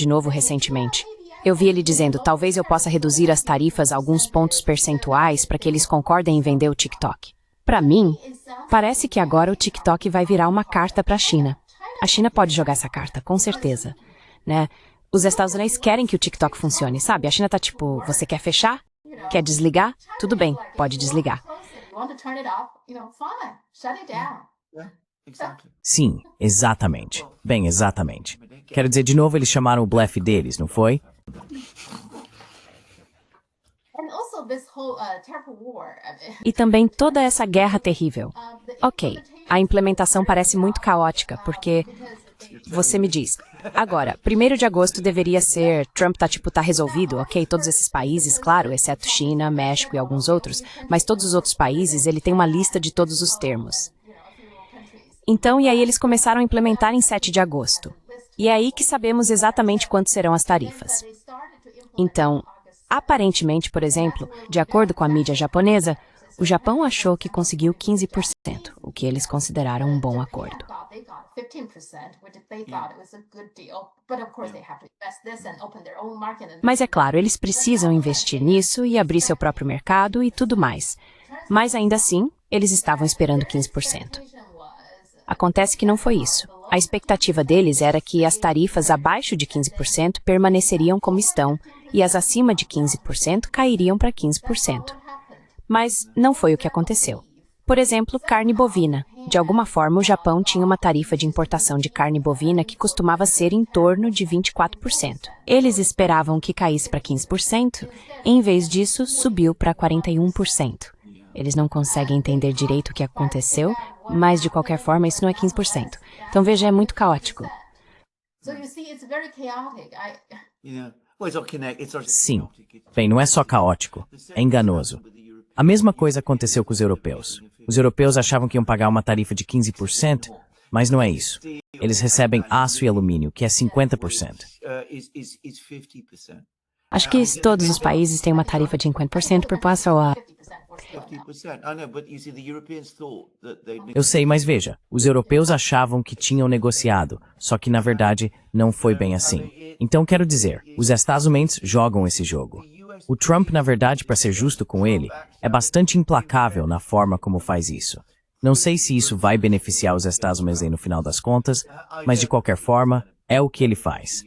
novo recentemente. Eu vi ele dizendo, talvez eu possa reduzir as tarifas a alguns pontos percentuais para que eles concordem em vender o TikTok. Para mim, parece que agora o TikTok vai virar uma carta para a China. A China pode jogar essa carta, com certeza, né? Os Estados Unidos querem que o TikTok funcione, sabe? A China tá tipo, você quer fechar? Quer desligar? Tudo bem, pode desligar. Sim, exatamente. Bem, exatamente. Quero dizer, de novo, eles chamaram o blefe deles, não foi? E também toda essa guerra terrível. Ok, a implementação parece muito caótica, porque você me diz, agora, 1º de agosto deveria ser, Trump tá resolvido, ok, todos esses países, claro, exceto China, México e alguns outros, mas todos os outros países, ele tem uma lista de todos os termos. Então, e aí eles começaram a implementar em 7 de agosto. E é aí que sabemos exatamente quanto serão as tarifas. Então, aparentemente, por exemplo, de acordo com a mídia japonesa, o Japão achou que conseguiu 15%, o que eles consideraram um bom acordo. Mas é claro, eles precisam investir nisso e abrir seu próprio mercado e tudo mais. Mas ainda assim, eles estavam esperando 15%. Acontece que não foi isso. A expectativa deles era que as tarifas abaixo de 15% permaneceriam como estão e as acima de 15% cairiam para 15%. Mas não foi o que aconteceu. Por exemplo, carne bovina. De alguma forma, o Japão tinha uma tarifa de importação de carne bovina que costumava ser em torno de 24%. Eles esperavam que caísse para 15%, e em vez disso, subiu para 41%. Eles não conseguem entender direito o que aconteceu, mas de qualquer forma, isso não é 15%. Então veja, é muito caótico. Sim. Bem, não é só caótico, é enganoso. A mesma coisa aconteceu com os europeus. Os europeus achavam que iam pagar uma tarifa de 15%, mas não é isso. Eles recebem aço e alumínio, que é 50%. Acho que todos os países têm uma tarifa de 50% por passar a... Eu sei, mas veja, os europeus achavam que tinham negociado, só que na verdade não foi bem assim. Então quero dizer, os Estados Unidos jogam esse jogo. O Trump, na verdade, para ser justo com ele, é bastante implacável na forma como faz isso. Não sei se isso vai beneficiar os Estados Unidos aí no final das contas, mas de qualquer forma, é o que ele faz.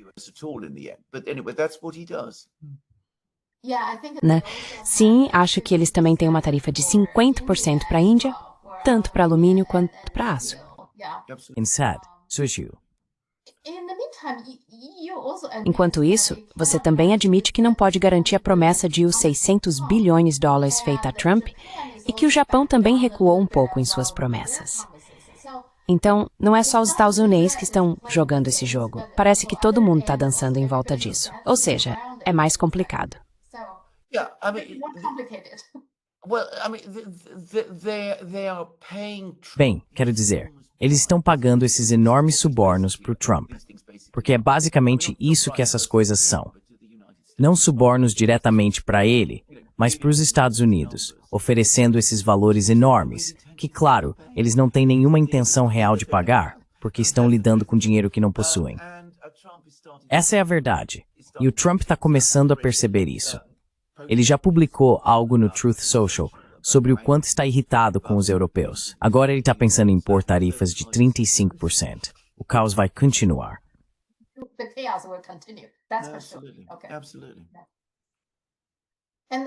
Né? Sim, acho que eles também têm uma tarifa de 50% para a Índia, tanto para alumínio quanto para aço. Inside, Sushi. Enquanto isso, você também admite que não pode garantir a promessa de os 600 bilhões de dólares feita a Trump e que o Japão também recuou um pouco em suas promessas. Então, não é só os Estados Unidos que estão jogando esse jogo. Parece que todo mundo está dançando em volta disso. Ou seja, é mais complicado. Yeah, I mean, More complicated. well, I mean, they are paying. Bem, quero dizer, eles estão pagando esses enormes subornos para o Trump, porque é basicamente isso que essas coisas são. Não subornos diretamente para ele, mas para os Estados Unidos, oferecendo esses valores enormes, que, claro, eles não têm nenhuma intenção real de pagar, porque estão lidando com dinheiro que não possuem. Essa é a verdade, e o Trump está começando a perceber isso. Ele já publicou algo no Truth Social sobre o quanto está irritado com os europeus. Agora ele está pensando em impor tarifas de 35%. O caos vai continuar. The chaos will continue. That's for sure. Absolutely, Okay. absolutely. And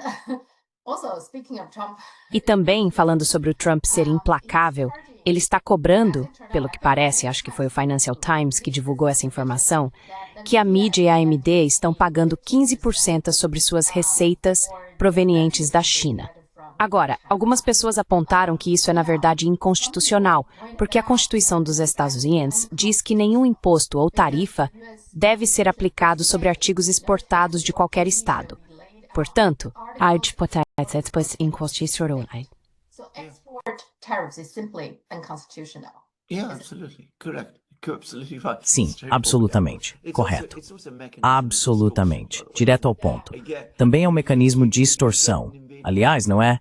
also, speaking of Trump, E também, falando sobre o Trump ser implacável, ele está cobrando, pelo que parece, acho que foi o Financial Times que divulgou essa informação, que a mídia e a AMD estão pagando 15% sobre suas receitas provenientes da China. Agora, algumas pessoas apontaram que isso é, na verdade, inconstitucional, porque a Constituição dos Estados Unidos diz que nenhum imposto ou tarifa deve ser aplicado sobre artigos exportados de qualquer estado. Portanto, a disputa é inconstitucional. so export tariffs is simply unconstitutional. Yeah, absolutely. Correct. Absolutely right. Sim, Straightforward. absolutamente. It's Correto. also a mechanism Absolutamente. to Direto ao ponto. Também é um mecanismo de extorsão. Aliás, não é?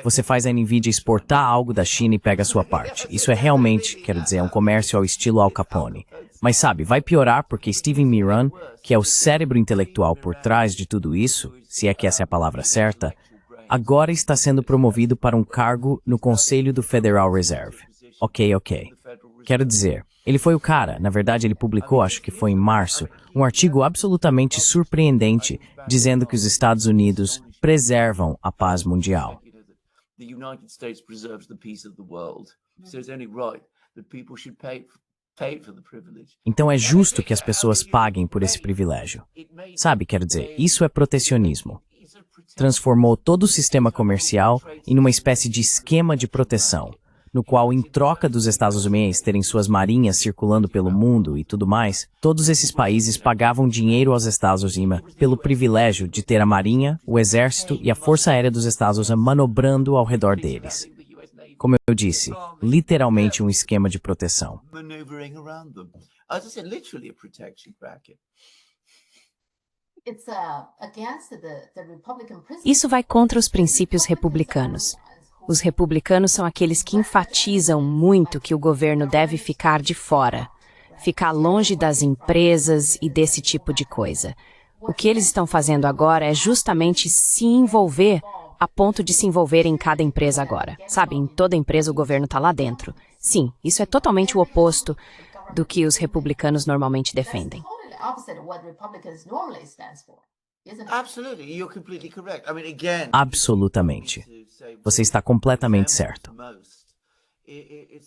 Você faz a NVIDIA exportar algo da China e pega a sua parte. Isso é realmente, quero dizer, um comércio ao estilo Al Capone. Mas sabe, vai piorar porque Steven Miran, que é o cérebro intelectual por trás de tudo isso, se é que essa é a palavra certa, agora está sendo promovido para um cargo no Conselho do Federal Reserve. Ok. Quero dizer, ele foi o cara, na verdade ele publicou, acho que foi em março, um artigo absolutamente surpreendente dizendo que os Estados Unidos preservam a paz mundial. The United States preserves the peace of the world. So it's only right that people should pay for the privilege. Então é justo que as pessoas paguem por esse privilégio. Sabe, quero dizer, isso é protecionismo. Transformou todo o sistema comercial em uma espécie de esquema de proteção, no qual, em troca dos Estados Unidos terem suas marinhas circulando pelo mundo e tudo mais, todos esses países pagavam dinheiro aos Estados Unidos pelo privilégio de ter a marinha, o exército e a força aérea dos Estados Unidos manobrando ao redor deles. Como eu disse, literalmente um esquema de proteção. Maneuvering around them. As I said, literally a protection racket. It's against the Republican principle. Isso vai contra os princípios republicanos. Os republicanos são aqueles que enfatizam muito que o governo deve ficar de fora, ficar longe das empresas e desse tipo de coisa. O que eles estão fazendo agora é justamente se envolver a ponto de se envolver em cada empresa agora. Sabe, em toda empresa o governo está lá dentro. Sim, isso é totalmente o oposto do que os republicanos normalmente defendem. Totally opposite of what Republicans normally stands for, isn't it? Absolutely, you're completely correct. I mean, again, Absolutamente. Você está completamente certo.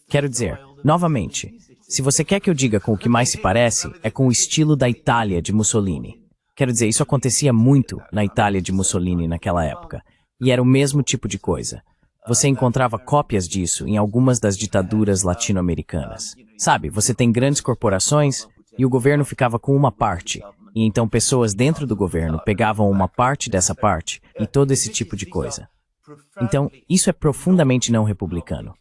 Quero dizer, novamente, se você quer que eu diga com o que mais se parece, é com o estilo da Itália de Mussolini. Quero dizer, isso acontecia muito na Itália de Mussolini naquela época. E era o mesmo tipo de coisa. Você encontrava cópias disso em algumas das ditaduras latino-americanas. Sabe, você tem grandes corporações e o governo ficava com uma parte. E então pessoas dentro do governo pegavam uma parte dessa parte e todo esse tipo de coisa. Então, isso é profundamente não republicano.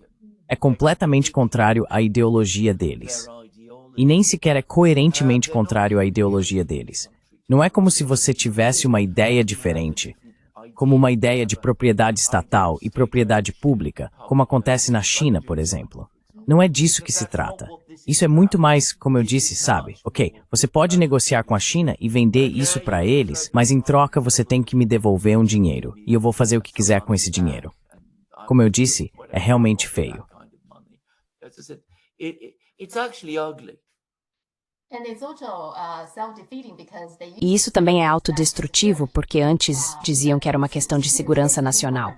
É completamente contrário à ideologia deles. E nem sequer é coerentemente contrário à ideologia deles. Não é como se você tivesse uma ideia diferente, como uma ideia de propriedade estatal e propriedade pública, como acontece na China, por exemplo. Não é disso que se trata. Isso é muito mais, como eu disse, sabe? Ok, você pode negociar com a China e vender isso para eles, mas em troca você tem que me devolver um dinheiro, e eu vou fazer o que quiser com esse dinheiro. Como eu disse, é realmente feio. It's actually ugly. And it's also self-defeating because they E isso também é autodestrutivo, porque antes diziam que era uma questão de segurança nacional.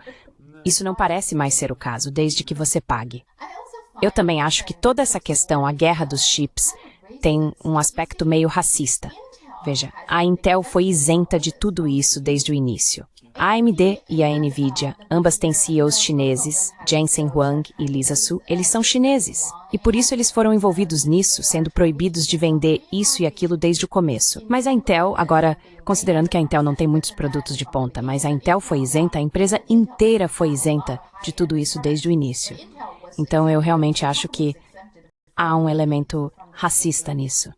Isso não parece mais ser o caso, desde que você pague. Eu também acho que toda essa questão, a guerra dos chips, tem um aspecto meio racista. Veja, a Intel foi isenta de tudo isso desde o início. A AMD e a Nvidia, ambas têm CEOs chineses, Jensen Huang e Lisa Su, eles são chineses. E por isso eles foram envolvidos nisso, sendo proibidos de vender isso e aquilo desde o começo. Mas a Intel, agora, considerando que a Intel não tem muitos produtos de ponta, mas a Intel foi isenta, a empresa inteira foi isenta de tudo isso desde o início. Então eu realmente acho que há um elemento racista nisso.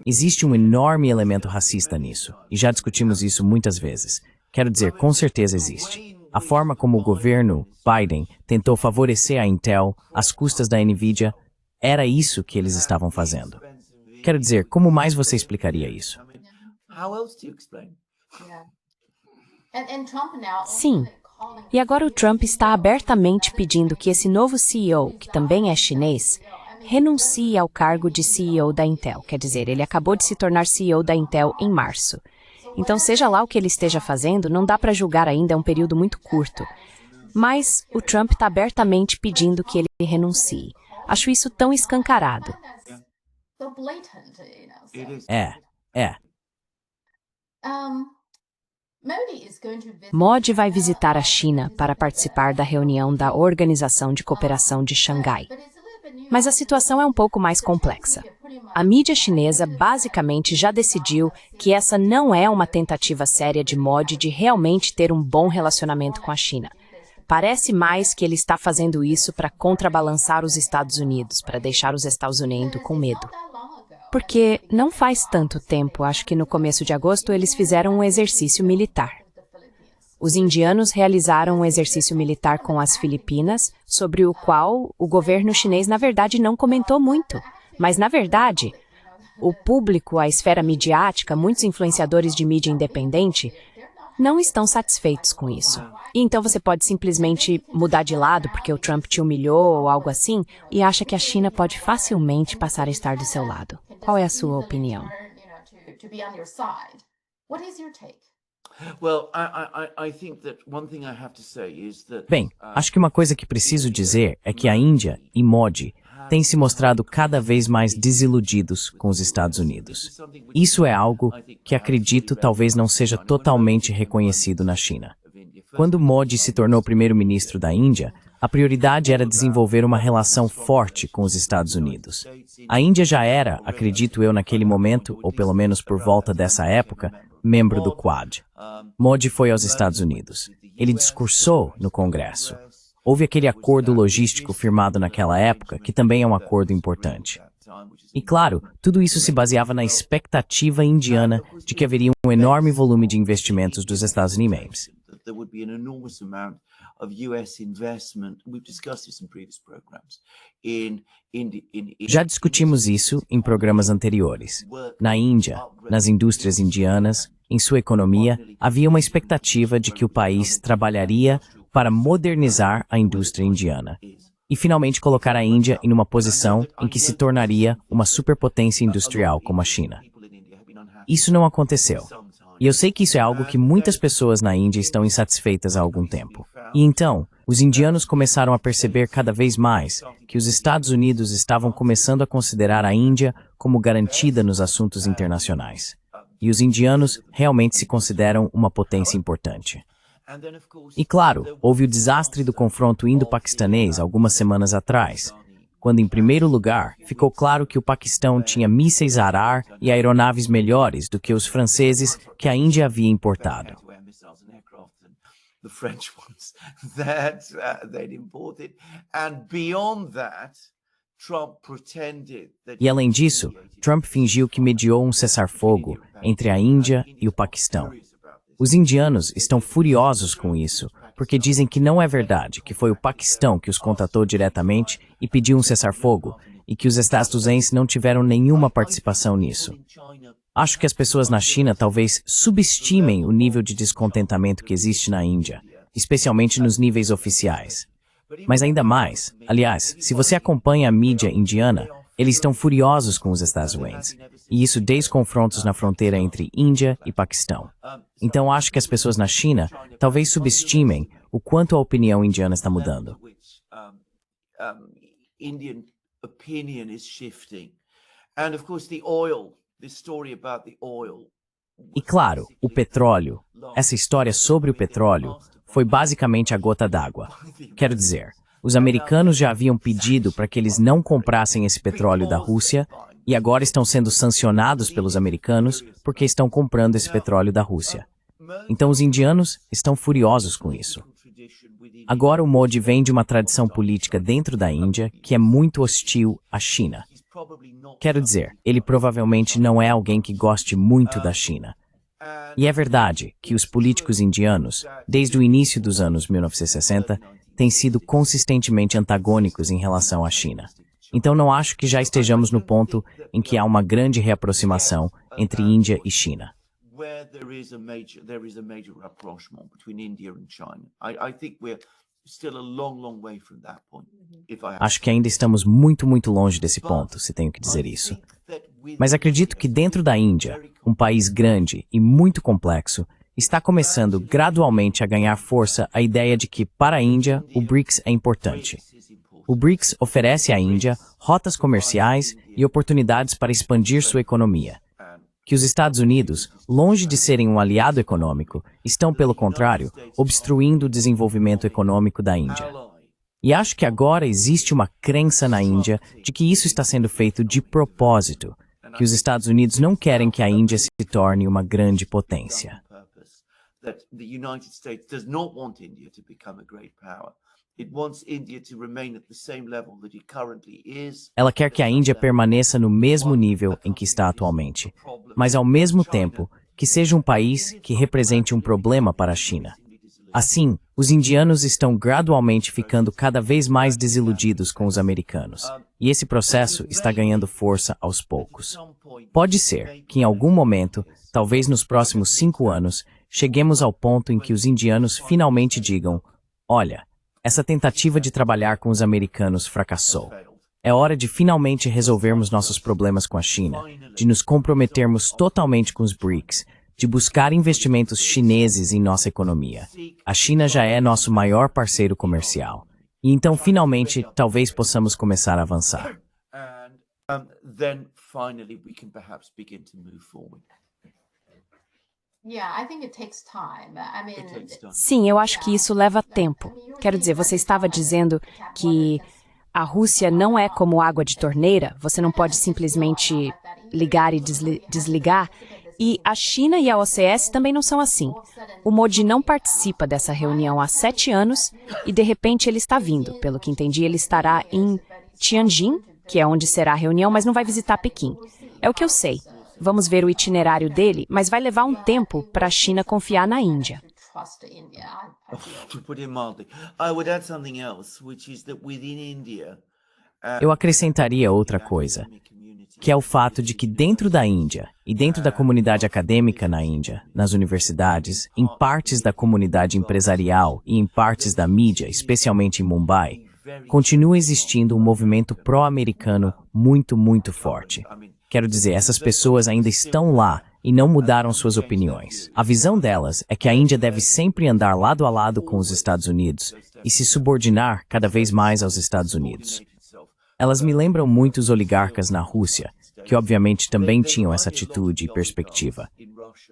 Existe um enorme elemento racista nisso, e já discutimos isso muitas vezes. Quero dizer, com certeza existe. A forma como o governo Biden tentou favorecer a Intel às custas da Nvidia, era isso que eles estavam fazendo. Quero dizer, como mais você explicaria isso? Sim. E agora o Trump está abertamente pedindo que esse novo CEO, que também é chinês, renuncie ao cargo de CEO da Intel. Quer dizer, ele acabou de se tornar CEO da Intel em março. Então, seja lá o que ele esteja fazendo, não dá para julgar ainda, é um período muito curto. Mas o Trump está abertamente pedindo que ele renuncie. Acho isso tão escancarado. É. Modi vai visitar a China para participar da reunião da Organização de Cooperação de Xangai. Mas a situação é um pouco mais complexa. A mídia chinesa basicamente já decidiu que essa não é uma tentativa séria de Modi de realmente ter um bom relacionamento com a China. Parece mais que ele está fazendo isso para contrabalançar os Estados Unidos, para deixar os Estados Unidos com medo. Porque não faz tanto tempo, acho que no começo de agosto, eles fizeram um exercício militar. Os indianos realizaram um exercício militar com as Filipinas, sobre o qual o governo chinês, na verdade, não comentou muito. Mas, na verdade, o público, a esfera midiática, muitos influenciadores de mídia independente, não estão satisfeitos com isso. E então você pode simplesmente mudar de lado porque o Trump te humilhou ou algo assim, e acha que a China pode facilmente passar a estar do seu lado. Qual é a sua opinião? Bem, acho que uma coisa que preciso dizer é que a Índia e Modi têm se mostrado cada vez mais desiludidos com os Estados Unidos. Isso é algo que acredito talvez não seja totalmente reconhecido na China. Quando Modi se tornou primeiro-ministro da Índia, a prioridade era desenvolver uma relação forte com os Estados Unidos. A Índia já era, acredito eu naquele momento, ou pelo menos por volta dessa época, membro do Quad. Modi foi aos Estados Unidos. Ele discursou no Congresso. Houve aquele acordo logístico firmado naquela época, que também é um acordo importante. E claro, tudo isso se baseava na expectativa indiana de que haveria um enorme volume de investimentos dos Estados Unidos. Já discutimos isso em programas anteriores. Na Índia, nas indústrias indianas, em sua economia, havia uma expectativa de que o país trabalharia para modernizar a indústria indiana e finalmente colocar a Índia em uma posição em que se tornaria uma superpotência industrial como a China. Isso não aconteceu. E eu sei que isso é algo que muitas pessoas na Índia estão insatisfeitas há algum tempo. E então, os indianos começaram a perceber cada vez mais que os Estados Unidos estavam começando a considerar a Índia como garantida nos assuntos internacionais. E os indianos realmente se consideram uma potência importante. E claro, houve o desastre do confronto indo-paquistanês algumas semanas atrás, quando, em primeiro lugar, ficou claro que o Paquistão tinha mísseis Arar e aeronaves melhores do que os franceses que a Índia havia importado. E além disso, Trump fingiu que mediou um cessar-fogo entre a Índia e o Paquistão. Os indianos estão furiosos com isso, porque dizem que não é verdade, que foi o Paquistão que os contatou diretamente e pediu um cessar-fogo, e que os estadunidenses não tiveram nenhuma participação nisso. Acho que as pessoas na China talvez subestimem o nível de descontentamento que existe na Índia, especialmente nos níveis oficiais. Mas ainda mais, aliás, se você acompanha a mídia indiana, eles estão furiosos com os Estados Unidos, e isso desde confrontos na fronteira entre Índia e Paquistão. Então acho que as pessoas na China talvez subestimem o quanto a opinião indiana está mudando. E claro, o petróleo, essa história sobre o petróleo, foi basicamente a gota d'água. Quero dizer, os americanos já haviam pedido para que eles não comprassem esse petróleo da Rússia e agora estão sendo sancionados pelos americanos porque estão comprando esse petróleo da Rússia. Então os indianos estão furiosos com isso. Agora o Modi vem de uma tradição política dentro da Índia que é muito hostil à China. Quero dizer, ele provavelmente não é alguém que goste muito da China. E é verdade que os políticos indianos, desde o início dos anos 1960, têm sido consistentemente antagônicos em relação à China. Então não acho que já estejamos no ponto em que há uma grande reaproximação entre Índia e China. Acho que ainda estamos muito longe desse ponto, se tenho que dizer isso. Mas acredito que dentro da Índia, um país grande e muito complexo, está começando gradualmente a ganhar força a ideia de que, para a Índia, o BRICS é importante. O BRICS oferece à Índia rotas comerciais e oportunidades para expandir sua economia. Que os Estados Unidos, longe de serem um aliado econômico, estão, pelo contrário, obstruindo o desenvolvimento econômico da Índia. E acho que agora existe uma crença na Índia de que isso está sendo feito de propósito, que os Estados Unidos não querem que a Índia se torne uma grande potência. Ela quer que a Índia permaneça no mesmo nível em que está atualmente, mas ao mesmo tempo que seja um país que represente um problema para a China. Assim, os indianos estão gradualmente ficando cada vez mais desiludidos com os americanos, e esse processo está ganhando força aos poucos. Pode ser que em algum momento, talvez nos próximos 5 anos, cheguemos ao ponto em que os indianos finalmente digam: olha, essa tentativa de trabalhar com os americanos fracassou. É hora de finalmente resolvermos nossos problemas com a China, de nos comprometermos totalmente com os BRICS, de buscar investimentos chineses em nossa economia. A China já é nosso maior parceiro comercial. E então, finalmente, talvez possamos começar a avançar. Sim, eu acho que isso leva tempo. Quero dizer, você estava dizendo que a Rússia não é como água de torneira, você não pode simplesmente ligar e desligar. E a China e a OCS também não são assim. O Modi não participa dessa reunião há 7 anos e, de repente, ele está vindo. Pelo que entendi, ele estará em Tianjin, que é onde será a reunião, mas não vai visitar Pequim. É o que eu sei. Vamos ver o itinerário dele, mas vai levar um tempo para a China confiar na Índia. Eu acrescentaria outra coisa, que é o fato de que dentro da Índia e dentro da comunidade acadêmica na Índia, nas universidades, em partes da comunidade empresarial e em partes da mídia, especialmente em Mumbai, continua existindo um movimento pró-americano muito forte. Quero dizer, essas pessoas ainda estão lá e não mudaram suas opiniões. A visão delas é que a Índia deve sempre andar lado a lado com os Estados Unidos e se subordinar cada vez mais aos Estados Unidos. Elas me lembram muito os oligarcas na Rússia, que obviamente também tinham essa atitude e perspectiva.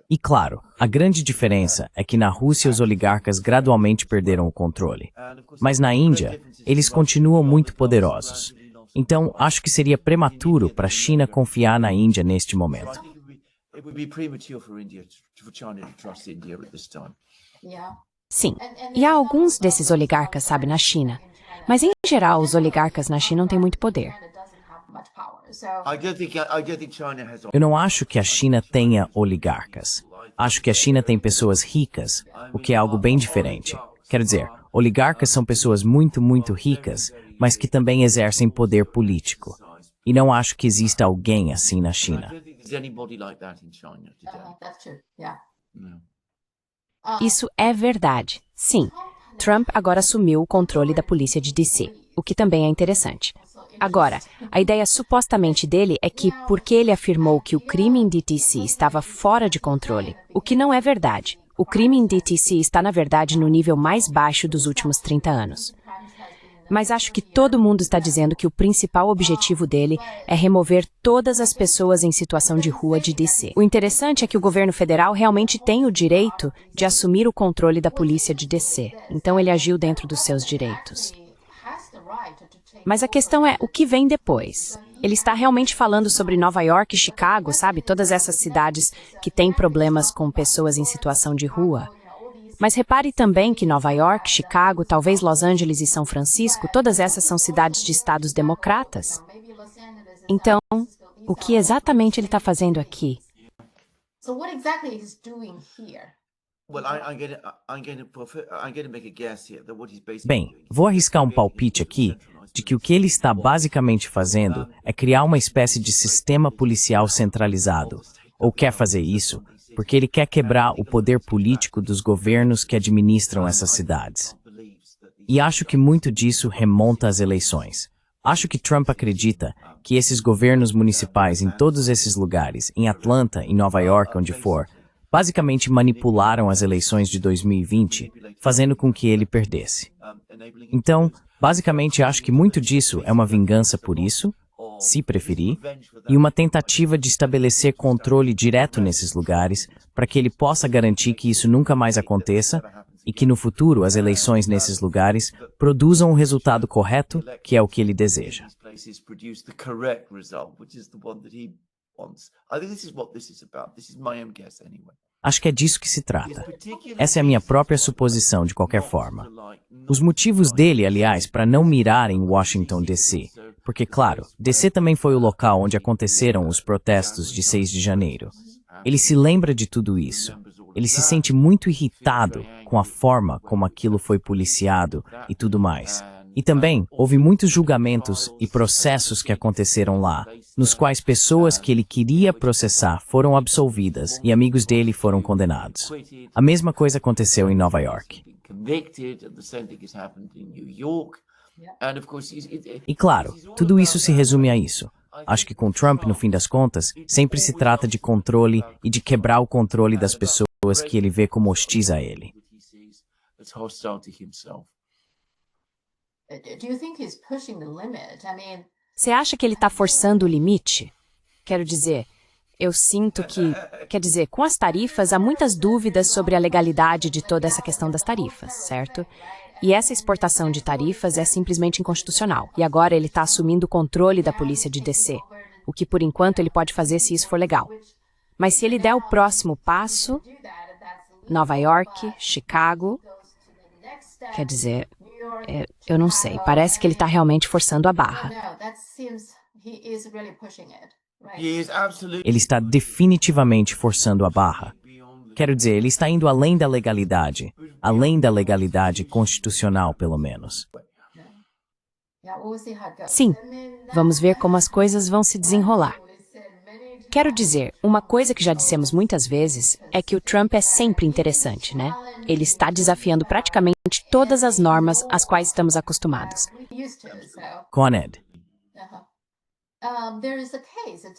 E claro, a grande diferença é que na Rússia os oligarcas gradualmente perderam o controle. Mas na Índia, eles continuam muito poderosos. Então, acho que seria prematuro para a China confiar na Índia neste momento. Sim, e há alguns desses oligarcas, sabe, na China. Mas, em geral, os oligarcas na China não têm muito poder. Eu não acho que a China tenha oligarcas. Acho que a China tem pessoas ricas, o que é algo bem diferente. Quero dizer, oligarcas são pessoas muito ricas, mas que também exercem poder político. E não acho que exista alguém assim na China. Isso é verdade, sim. Trump agora assumiu o controle da polícia de DC, o que também é interessante. Agora, a ideia supostamente dele é que, porque ele afirmou que o crime em DTC estava fora de controle, o que não é verdade. O crime em DTC está, na verdade, no nível mais baixo dos últimos 30 anos. Mas acho que todo mundo está dizendo que o principal objetivo dele é remover todas as pessoas em situação de rua de DC. O interessante é que o governo federal realmente tem o direito de assumir o controle da polícia de DC. Então ele agiu dentro dos seus direitos. Mas a questão é, o que vem depois? Ele está realmente falando sobre Nova York e Chicago, sabe? Todas essas cidades que têm problemas com pessoas em situação de rua. Mas repare também que Nova York, Chicago, talvez Los Angeles e São Francisco, todas essas são cidades de estados democratas. Então, o que exatamente ele está fazendo aqui? Bem, vou arriscar um palpite aqui de que o que ele está basicamente fazendo é criar uma espécie de sistema policial centralizado, ou quer fazer isso porque ele quer quebrar o poder político dos governos que administram essas cidades. E acho que muito disso remonta às eleições. Acho que Trump acredita que esses governos municipais em todos esses lugares, em Atlanta, em Nova York, onde for, basicamente manipularam as eleições de 2020, fazendo com que ele perdesse. Então, basicamente acho que muito disso é uma vingança por isso, se preferir, e uma tentativa de estabelecer controle direto nesses lugares para que ele possa garantir que isso nunca mais aconteça e que no futuro as eleições nesses lugares produzam o resultado correto, que é o que ele deseja. Acho que é disso que se trata. Essa é a minha própria suposição, de qualquer forma. Os motivos dele, aliás, para não mirar em Washington, D.C., porque, claro, D.C. também foi o local onde aconteceram os protestos de 6 de janeiro. Ele se lembra de tudo isso. Ele se sente muito irritado com a forma como aquilo foi policiado e tudo mais. E também houve muitos julgamentos e processos que aconteceram lá, nos quais pessoas que ele queria processar foram absolvidas e amigos dele foram condenados. A mesma coisa aconteceu em Nova York. E claro, tudo isso se resume a isso. Acho que com Trump, no fim das contas, sempre se trata de controle e de quebrar o controle das pessoas que ele vê como hostis a ele. Você acha que ele está forçando o limite? Quero dizer, eu sinto que, com as tarifas há muitas dúvidas sobre a legalidade de toda essa questão das tarifas, certo? E essa exportação de tarifas é simplesmente inconstitucional. E agora ele está assumindo o controle da polícia de DC, o que por enquanto ele pode fazer se isso for legal. Mas se ele der o próximo passo, Nova York, Chicago, quer dizer, eu não sei, parece que ele está realmente forçando a barra. Ele está definitivamente forçando a barra. Quero dizer, ele está indo além da legalidade constitucional, pelo menos. Sim, vamos ver como as coisas vão se desenrolar. Quero dizer, uma coisa que já dissemos muitas vezes é que o Trump é sempre interessante, né? Ele está desafiando praticamente todas as normas às quais estamos acostumados. Coned.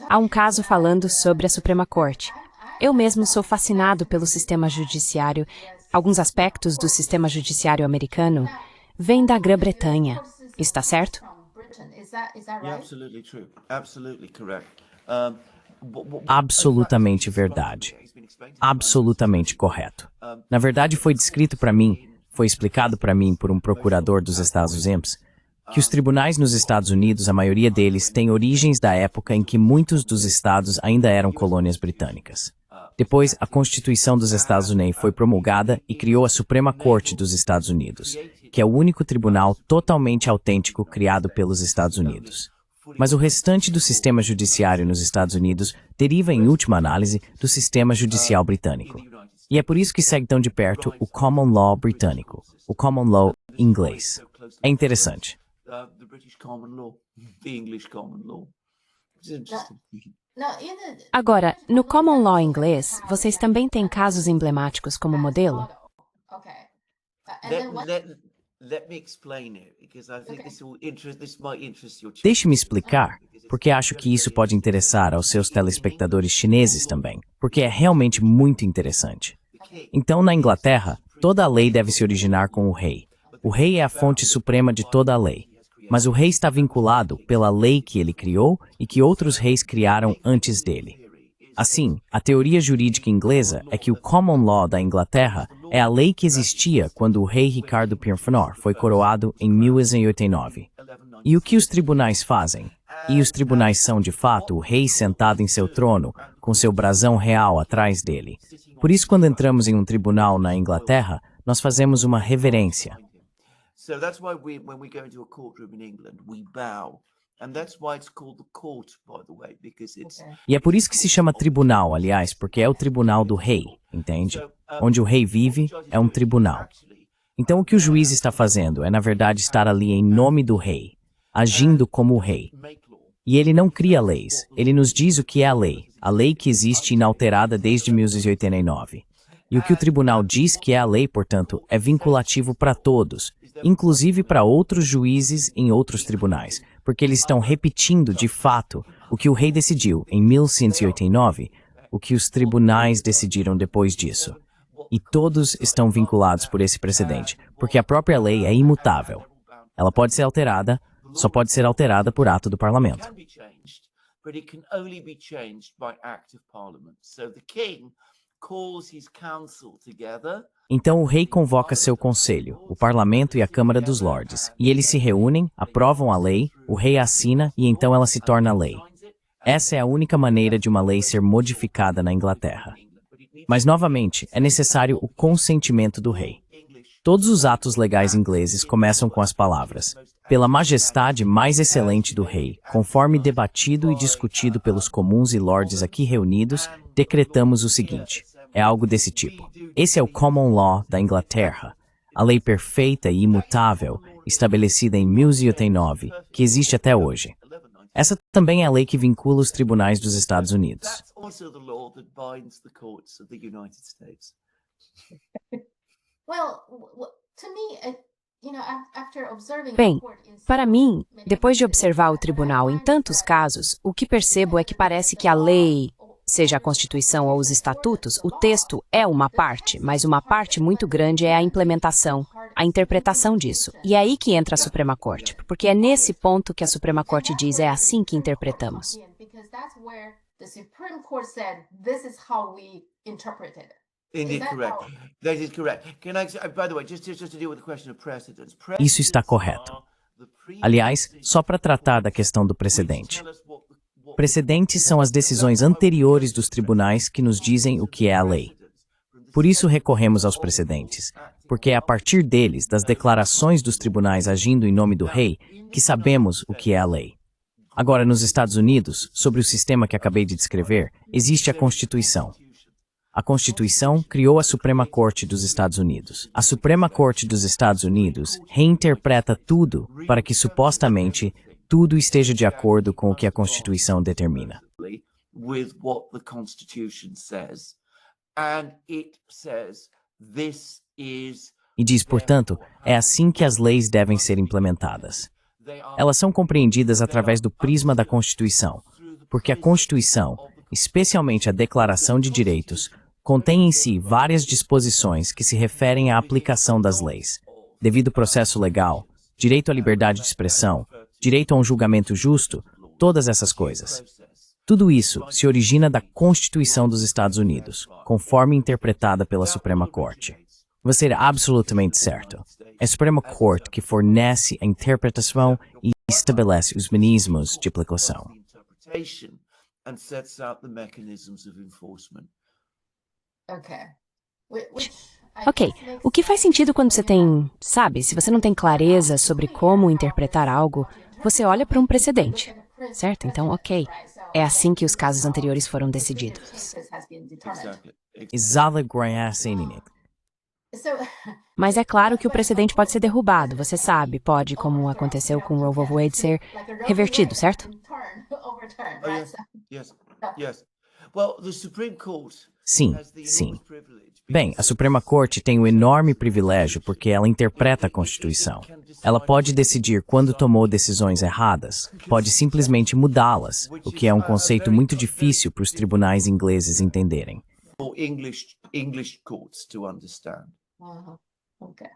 Há um caso falando sobre a Suprema Corte. Eu mesmo sou fascinado pelo sistema judiciário. Alguns aspectos do sistema judiciário americano vêm da Grã-Bretanha. Está certo? Absolutamente verdade. Absolutamente correto. Na verdade, foi explicado para mim por um procurador dos Estados Unidos, que os tribunais nos Estados Unidos, a maioria deles, têm origens da época em que muitos dos estados ainda eram colônias britânicas. Depois, a Constituição dos Estados Unidos foi promulgada e criou a Suprema Corte dos Estados Unidos, que é o único tribunal totalmente autêntico criado pelos Estados Unidos. Mas o restante do sistema judiciário nos Estados Unidos deriva, em última análise, do sistema judicial britânico. E é por isso que segue tão de perto o Common Law britânico, o Common Law inglês. É interessante. Agora, no Common Law inglês, vocês também têm casos emblemáticos como modelo? Deixe-me explicar, porque acho que isso pode interessar aos seus telespectadores chineses também, porque é realmente muito interessante. Então, na Inglaterra, toda a lei deve se originar com o rei. O rei é a fonte suprema de toda a lei. Mas o rei está vinculado pela lei que ele criou e que outros reis criaram antes dele. Assim, a teoria jurídica inglesa é que o Common Law da Inglaterra é a lei que existia quando o rei Ricardo Pirfanor foi coroado em 1189. E o que os tribunais fazem? E os tribunais são, de fato, o rei sentado em seu trono, com seu brasão real atrás dele. Por isso, quando entramos em um tribunal na Inglaterra, nós fazemos uma reverência. So that's why when we go into a courtroom in England, we bow. And that's why it's called the court, by the way, because it's... E é por isso que se chama tribunal, aliás, porque é o tribunal do rei, entende? Onde o rei vive, é um tribunal. Então o que o juiz está fazendo é, na verdade, estar ali em nome do rei, agindo como o rei. E ele não cria leis, ele nos diz o que é a lei que existe inalterada desde 1189. E o que o tribunal diz que é a lei, portanto, é vinculativo para todos, inclusive para outros juízes em outros tribunais, porque eles estão repetindo, de fato, o que o rei decidiu em 1189, o que os tribunais decidiram depois disso. E todos estão vinculados por esse precedente, porque a própria lei é imutável. Ela pode ser alterada, só pode ser alterada por ato do parlamento. But it can only be changed by act of parliament. So the king calls his council together. Então o rei convoca seu conselho, o parlamento e a Câmara dos Lordes, e eles se reúnem, aprovam a lei, o rei assina e então ela se torna lei. Essa é a única maneira de uma lei ser modificada na Inglaterra. Mas, novamente, é necessário o consentimento do rei. Todos os atos legais ingleses começam com as palavras: pela majestade mais excelente do rei, conforme debatido e discutido pelos comuns e lordes aqui reunidos, decretamos o seguinte. É algo desse tipo. Esse é o Common Law da Inglaterra, a lei perfeita e imutável, estabelecida em 1189, que existe até hoje. Essa também é a lei que vincula os tribunais dos Estados Unidos. Bem, para mim, depois de observar o tribunal em tantos casos, o que percebo é que parece que a lei, seja a Constituição ou os estatutos, o texto é uma parte, mas uma parte muito grande é a implementação, a interpretação disso. E é aí que entra a Suprema Corte, porque é nesse ponto que a Suprema Corte diz é assim que interpretamos. Indeed, correct. That is correct. Can I, by the way, just to deal with the question of precedents. Isso está correto. Aliás, só para tratar da questão do precedente. Precedentes são as decisões anteriores dos tribunais que nos dizem o que é a lei. Por isso recorremos aos precedentes, porque é a partir deles, das declarações dos tribunais agindo em nome do rei, que sabemos o que é a lei. Agora, nos Estados Unidos, sobre o sistema que acabei de descrever, existe a Constituição. A Constituição criou a Suprema Corte dos Estados Unidos. A Suprema Corte dos Estados Unidos reinterpreta tudo para que, supostamente, tudo esteja de acordo com o que a Constituição determina. E diz, portanto, é assim que as leis devem ser implementadas. Elas são compreendidas através do prisma da Constituição, porque a Constituição, especialmente a Declaração de Direitos, contém em si várias disposições que se referem à aplicação das leis, devido processo legal, direito à liberdade de expressão, direito a um julgamento justo, todas essas coisas. Tudo isso se origina da Constituição dos Estados Unidos, conforme interpretada pela Suprema Corte. Você é absolutamente certo. É a Suprema Corte que fornece a interpretação e estabelece os mecanismos de aplicação. Ok, o que faz sentido quando você tem, sabe, se você não tem clareza sobre como interpretar algo, você olha para um precedente, certo? Então, ok, é assim que os casos anteriores foram decididos. Mas é claro que o precedente pode ser derrubado, você sabe, pode, como aconteceu com Roe v. Wade, ser revertido, certo? Sim, sim. Bem, a Suprema Corte tem um enorme privilégio porque ela interpreta a Constituição. Ela pode decidir quando tomou decisões erradas, pode simplesmente mudá-las, o que é um conceito muito difícil para os tribunais ingleses entenderem. English courts to understand. Okay.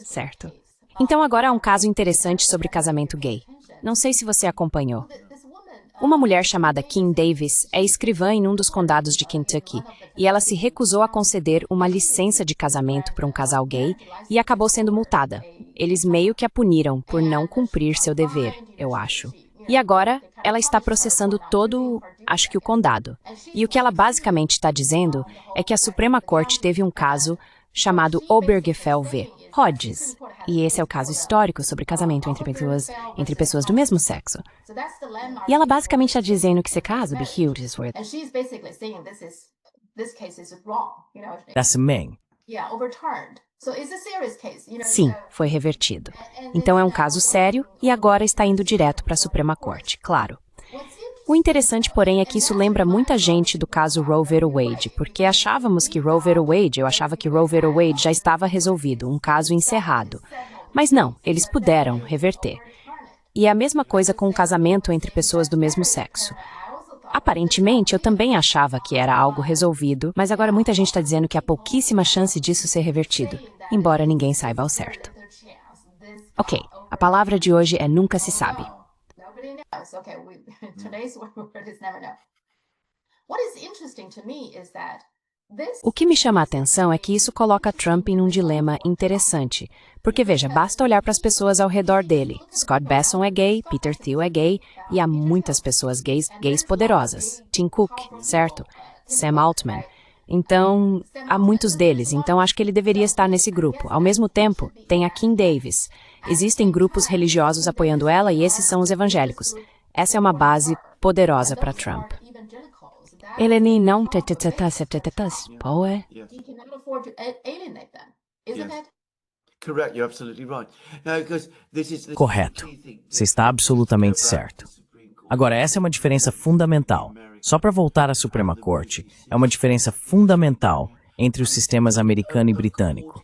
Certo. Então agora há um caso interessante sobre casamento gay. Não sei se você acompanhou. Uma mulher chamada Kim Davis é escrivã em um dos condados de Kentucky e ela se recusou a conceder uma licença de casamento para um casal gay e acabou sendo multada. Eles meio que a puniram por não cumprir seu dever, eu acho. E agora ela está processando acho que o condado. E o que ela basicamente está dizendo é que a Suprema Corte teve um caso chamado Obergefell v. Hodges. E esse é o caso histórico sobre casamento entre pessoas do mesmo sexo. E ela basicamente está dizendo que esse caso, sim, foi revertido. Então é um caso sério e agora está indo direto para a Suprema Corte, claro. O interessante, porém, é que isso lembra muita gente do caso Roe v. Wade, porque eu achava que Roe v. Wade já estava resolvido, um caso encerrado. Mas não, eles puderam reverter. E é a mesma coisa com o casamento entre pessoas do mesmo sexo. Aparentemente, eu também achava que era algo resolvido, mas agora muita gente está dizendo que há pouquíssima chance disso ser revertido, embora ninguém saiba ao certo. Ok, a palavra de hoje é nunca se sabe. O que me chama a atenção é que isso coloca Trump em um dilema interessante. Porque, veja, basta olhar para as pessoas ao redor dele. Scott Bessent é gay, Peter Thiel é gay, e há muitas pessoas gays poderosas. Tim Cook, certo? Sam Altman. Então, há muitos deles, então acho que ele deveria estar nesse grupo. Ao mesmo tempo, tem a Kim Davis. Existem grupos religiosos apoiando ela e esses são os evangélicos. Essa é uma base poderosa para Trump. Eleni não Correto. Você está absolutamente certo. Agora, essa é uma diferença fundamental. Só para voltar à Suprema Corte, é uma diferença fundamental entre os sistemas americano e britânico.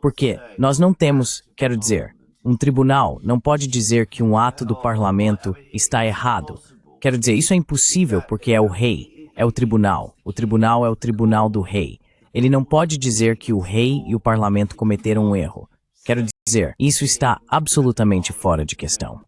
Porque nós não temos, quero dizer, um tribunal não pode dizer que um ato do parlamento está errado. Quero dizer, isso é impossível porque é o rei, é o tribunal. O tribunal é o tribunal do rei. Ele não pode dizer que o rei e o parlamento cometeram um erro. Quero dizer, isso está absolutamente fora de questão.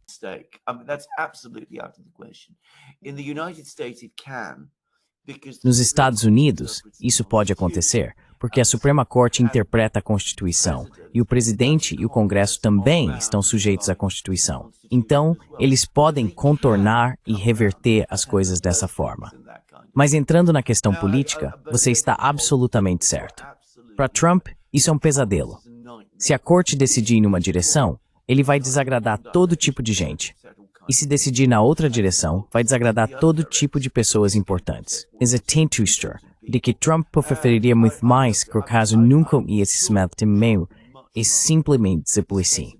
Nos Estados Unidos, isso pode acontecer, porque a Suprema Corte interpreta a Constituição, e o presidente e o Congresso também estão sujeitos à Constituição. Então, eles podem contornar e reverter as coisas dessa forma. Mas entrando na questão política, você está absolutamente certo. Para Trump, isso é um pesadelo. Se a corte decidir em uma direção, ele vai desagradar todo tipo de gente. E se decidir na outra direção, vai desagradar todo tipo de pessoas importantes. Exatamente de que Trump preferiria muito mais que o caso nunca ia se meter em meio e simplesmente desaparecer.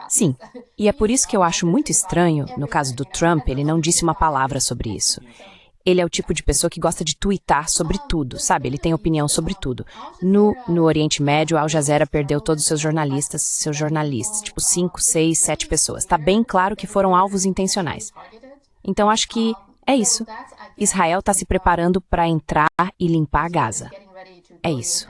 Sim, e é por isso que eu acho muito estranho, no caso do Trump, ele não disse uma palavra sobre isso. Ele é o tipo de pessoa que gosta de tuitar sobre tudo, sabe? Ele tem opinião sobre tudo. No Oriente Médio, a Al Jazeera perdeu todos os seus jornalistas, tipo 5, 6, 7 pessoas. Tá bem claro que foram alvos intencionais. Então acho que é isso. Israel está se preparando para entrar e limpar Gaza. É isso.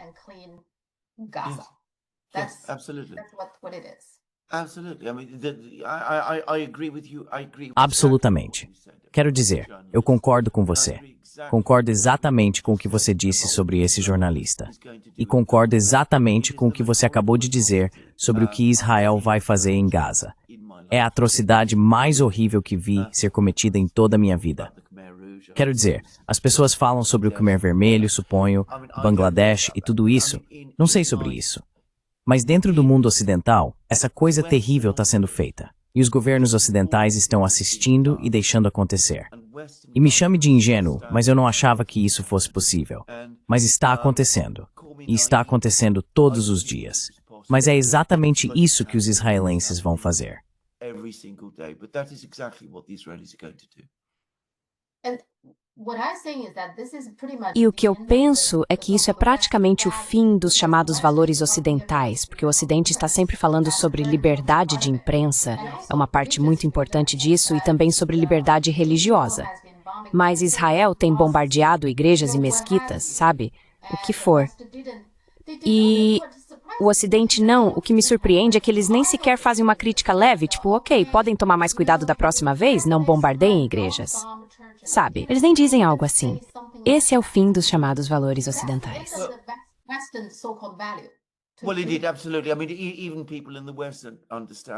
Absolutamente. Quero dizer, eu concordo com você. Concordo exatamente com o que você disse sobre esse jornalista. E concordo exatamente com o que você acabou de dizer sobre o que Israel vai fazer em Gaza. É a atrocidade mais horrível que vi ser cometida em toda a minha vida. Quero dizer, as pessoas falam sobre o Khmer Vermelho, suponho, Bangladesh e tudo isso. Não sei sobre isso. Mas dentro do mundo ocidental, essa coisa terrível está sendo feita. E os governos ocidentais estão assistindo e deixando acontecer. E me chame de ingênuo, mas eu não achava que isso fosse possível. Mas está acontecendo. E está acontecendo todos os dias. Mas é exatamente isso que os israelenses vão fazer. E o que eu penso é que isso é praticamente o fim dos chamados valores ocidentais, porque o Ocidente está sempre falando sobre liberdade de imprensa, é uma parte muito importante disso, e também sobre liberdade religiosa. Mas Israel tem bombardeado igrejas e mesquitas, sabe? O que for. E o Ocidente não. O que me surpreende é que eles nem sequer fazem uma crítica leve, tipo, ok, podem tomar mais cuidado da próxima vez? Não bombardeiem igrejas. Sabe? Eles nem dizem algo assim. Esse é o fim dos chamados valores ocidentais.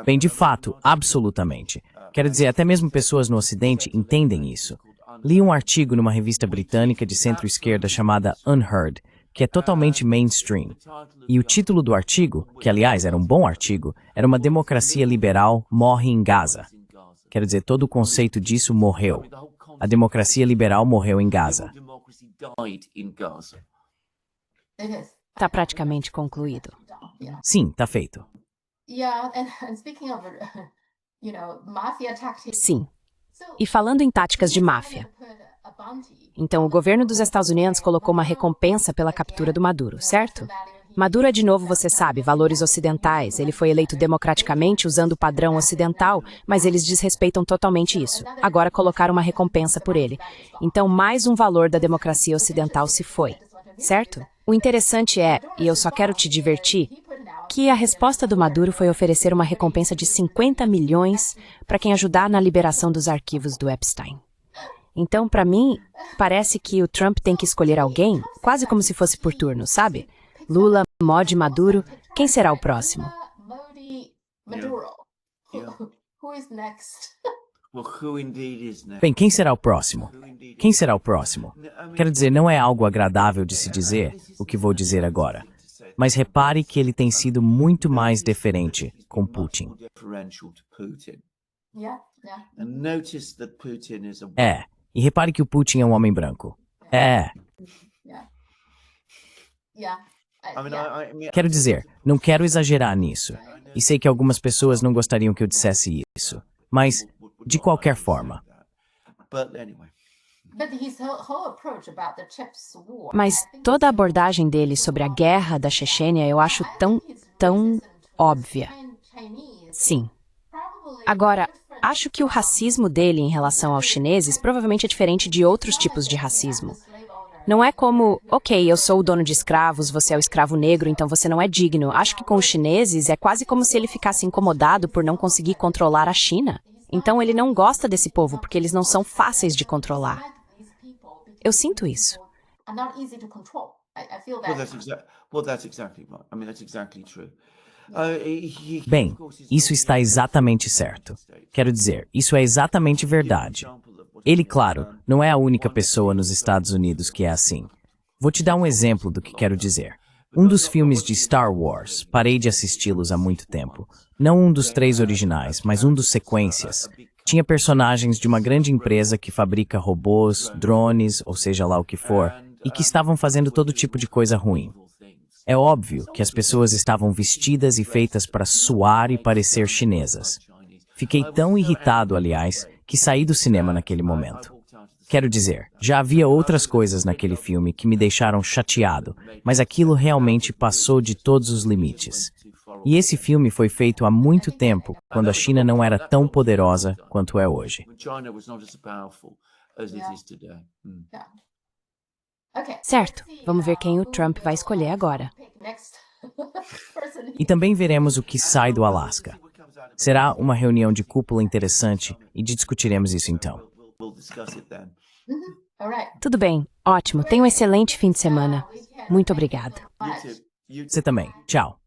Bem, de fato, absolutamente. Quero dizer, até mesmo pessoas no Ocidente entendem isso. Li um artigo numa revista britânica de centro-esquerda chamada Unheard, que é totalmente mainstream. E o título do artigo, que aliás era um bom artigo, era Uma Democracia Liberal Morre em Gaza. Quero dizer, todo o conceito disso morreu. A democracia liberal morreu em Gaza. Está praticamente concluído. Sim, tá feito. Sim. E falando em táticas de máfia. Então, o governo dos Estados Unidos colocou uma recompensa pela captura do Maduro, certo? Maduro é, de novo, você sabe, valores ocidentais. Ele foi eleito democraticamente usando o padrão ocidental, mas eles desrespeitam totalmente isso. Agora colocaram uma recompensa por ele. Então, mais um valor da democracia ocidental se foi, certo? O interessante é, e eu só quero te divertir, que a resposta do Maduro foi oferecer uma recompensa de 50 milhões para quem ajudar na liberação dos arquivos do Epstein. Então, para mim, parece que o Trump tem que escolher alguém, quase como se fosse por turno, sabe? Lula, Modi, Maduro, quem será o próximo? Bem, quem será o próximo? Quem será o próximo? Quero dizer, não é algo agradável de se dizer, o que vou dizer agora. Mas repare que ele tem sido muito mais deferente com Putin. E repare que o Putin é um homem branco. Quero dizer, não quero exagerar nisso. E sei que algumas pessoas não gostariam que eu dissesse isso. Mas, de qualquer forma. Mas toda a abordagem dele sobre a guerra da Chechênia eu acho tão óbvia. Sim. Agora, acho que o racismo dele em relação aos chineses provavelmente é diferente de outros tipos de racismo. Não é como, ok, eu sou o dono de escravos, você é o escravo negro, então você não é digno. Acho que com os chineses é quase como se ele ficasse incomodado por não conseguir controlar a China. Então ele não gosta desse povo porque eles não são fáceis de controlar. Eu sinto isso. Bem, isso está exatamente certo. Quero dizer, isso é exatamente verdade. Ele, claro, não é a única pessoa nos Estados Unidos que é assim. Vou te dar um exemplo do que quero dizer. Um dos filmes de Star Wars, parei de assisti-los há muito tempo. Não um dos 3 originais, mas um dos sequências. Tinha personagens de uma grande empresa que fabrica robôs, drones, ou seja lá o que for, e que estavam fazendo todo tipo de coisa ruim. É óbvio que as pessoas estavam vestidas e feitas para suar e parecer chinesas. Fiquei tão irritado, aliás, que saí do cinema naquele momento. Quero dizer, já havia outras coisas naquele filme que me deixaram chateado, mas aquilo realmente passou de todos os limites. E esse filme foi feito há muito tempo, quando a China não era tão poderosa quanto é hoje. Certo, vamos ver quem o Trump vai escolher agora. E também veremos o que sai do Alasca. Será uma reunião de cúpula interessante e discutiremos isso então. Tudo bem, ótimo. Tenha um excelente fim de semana. Muito obrigada. Você também. Tchau.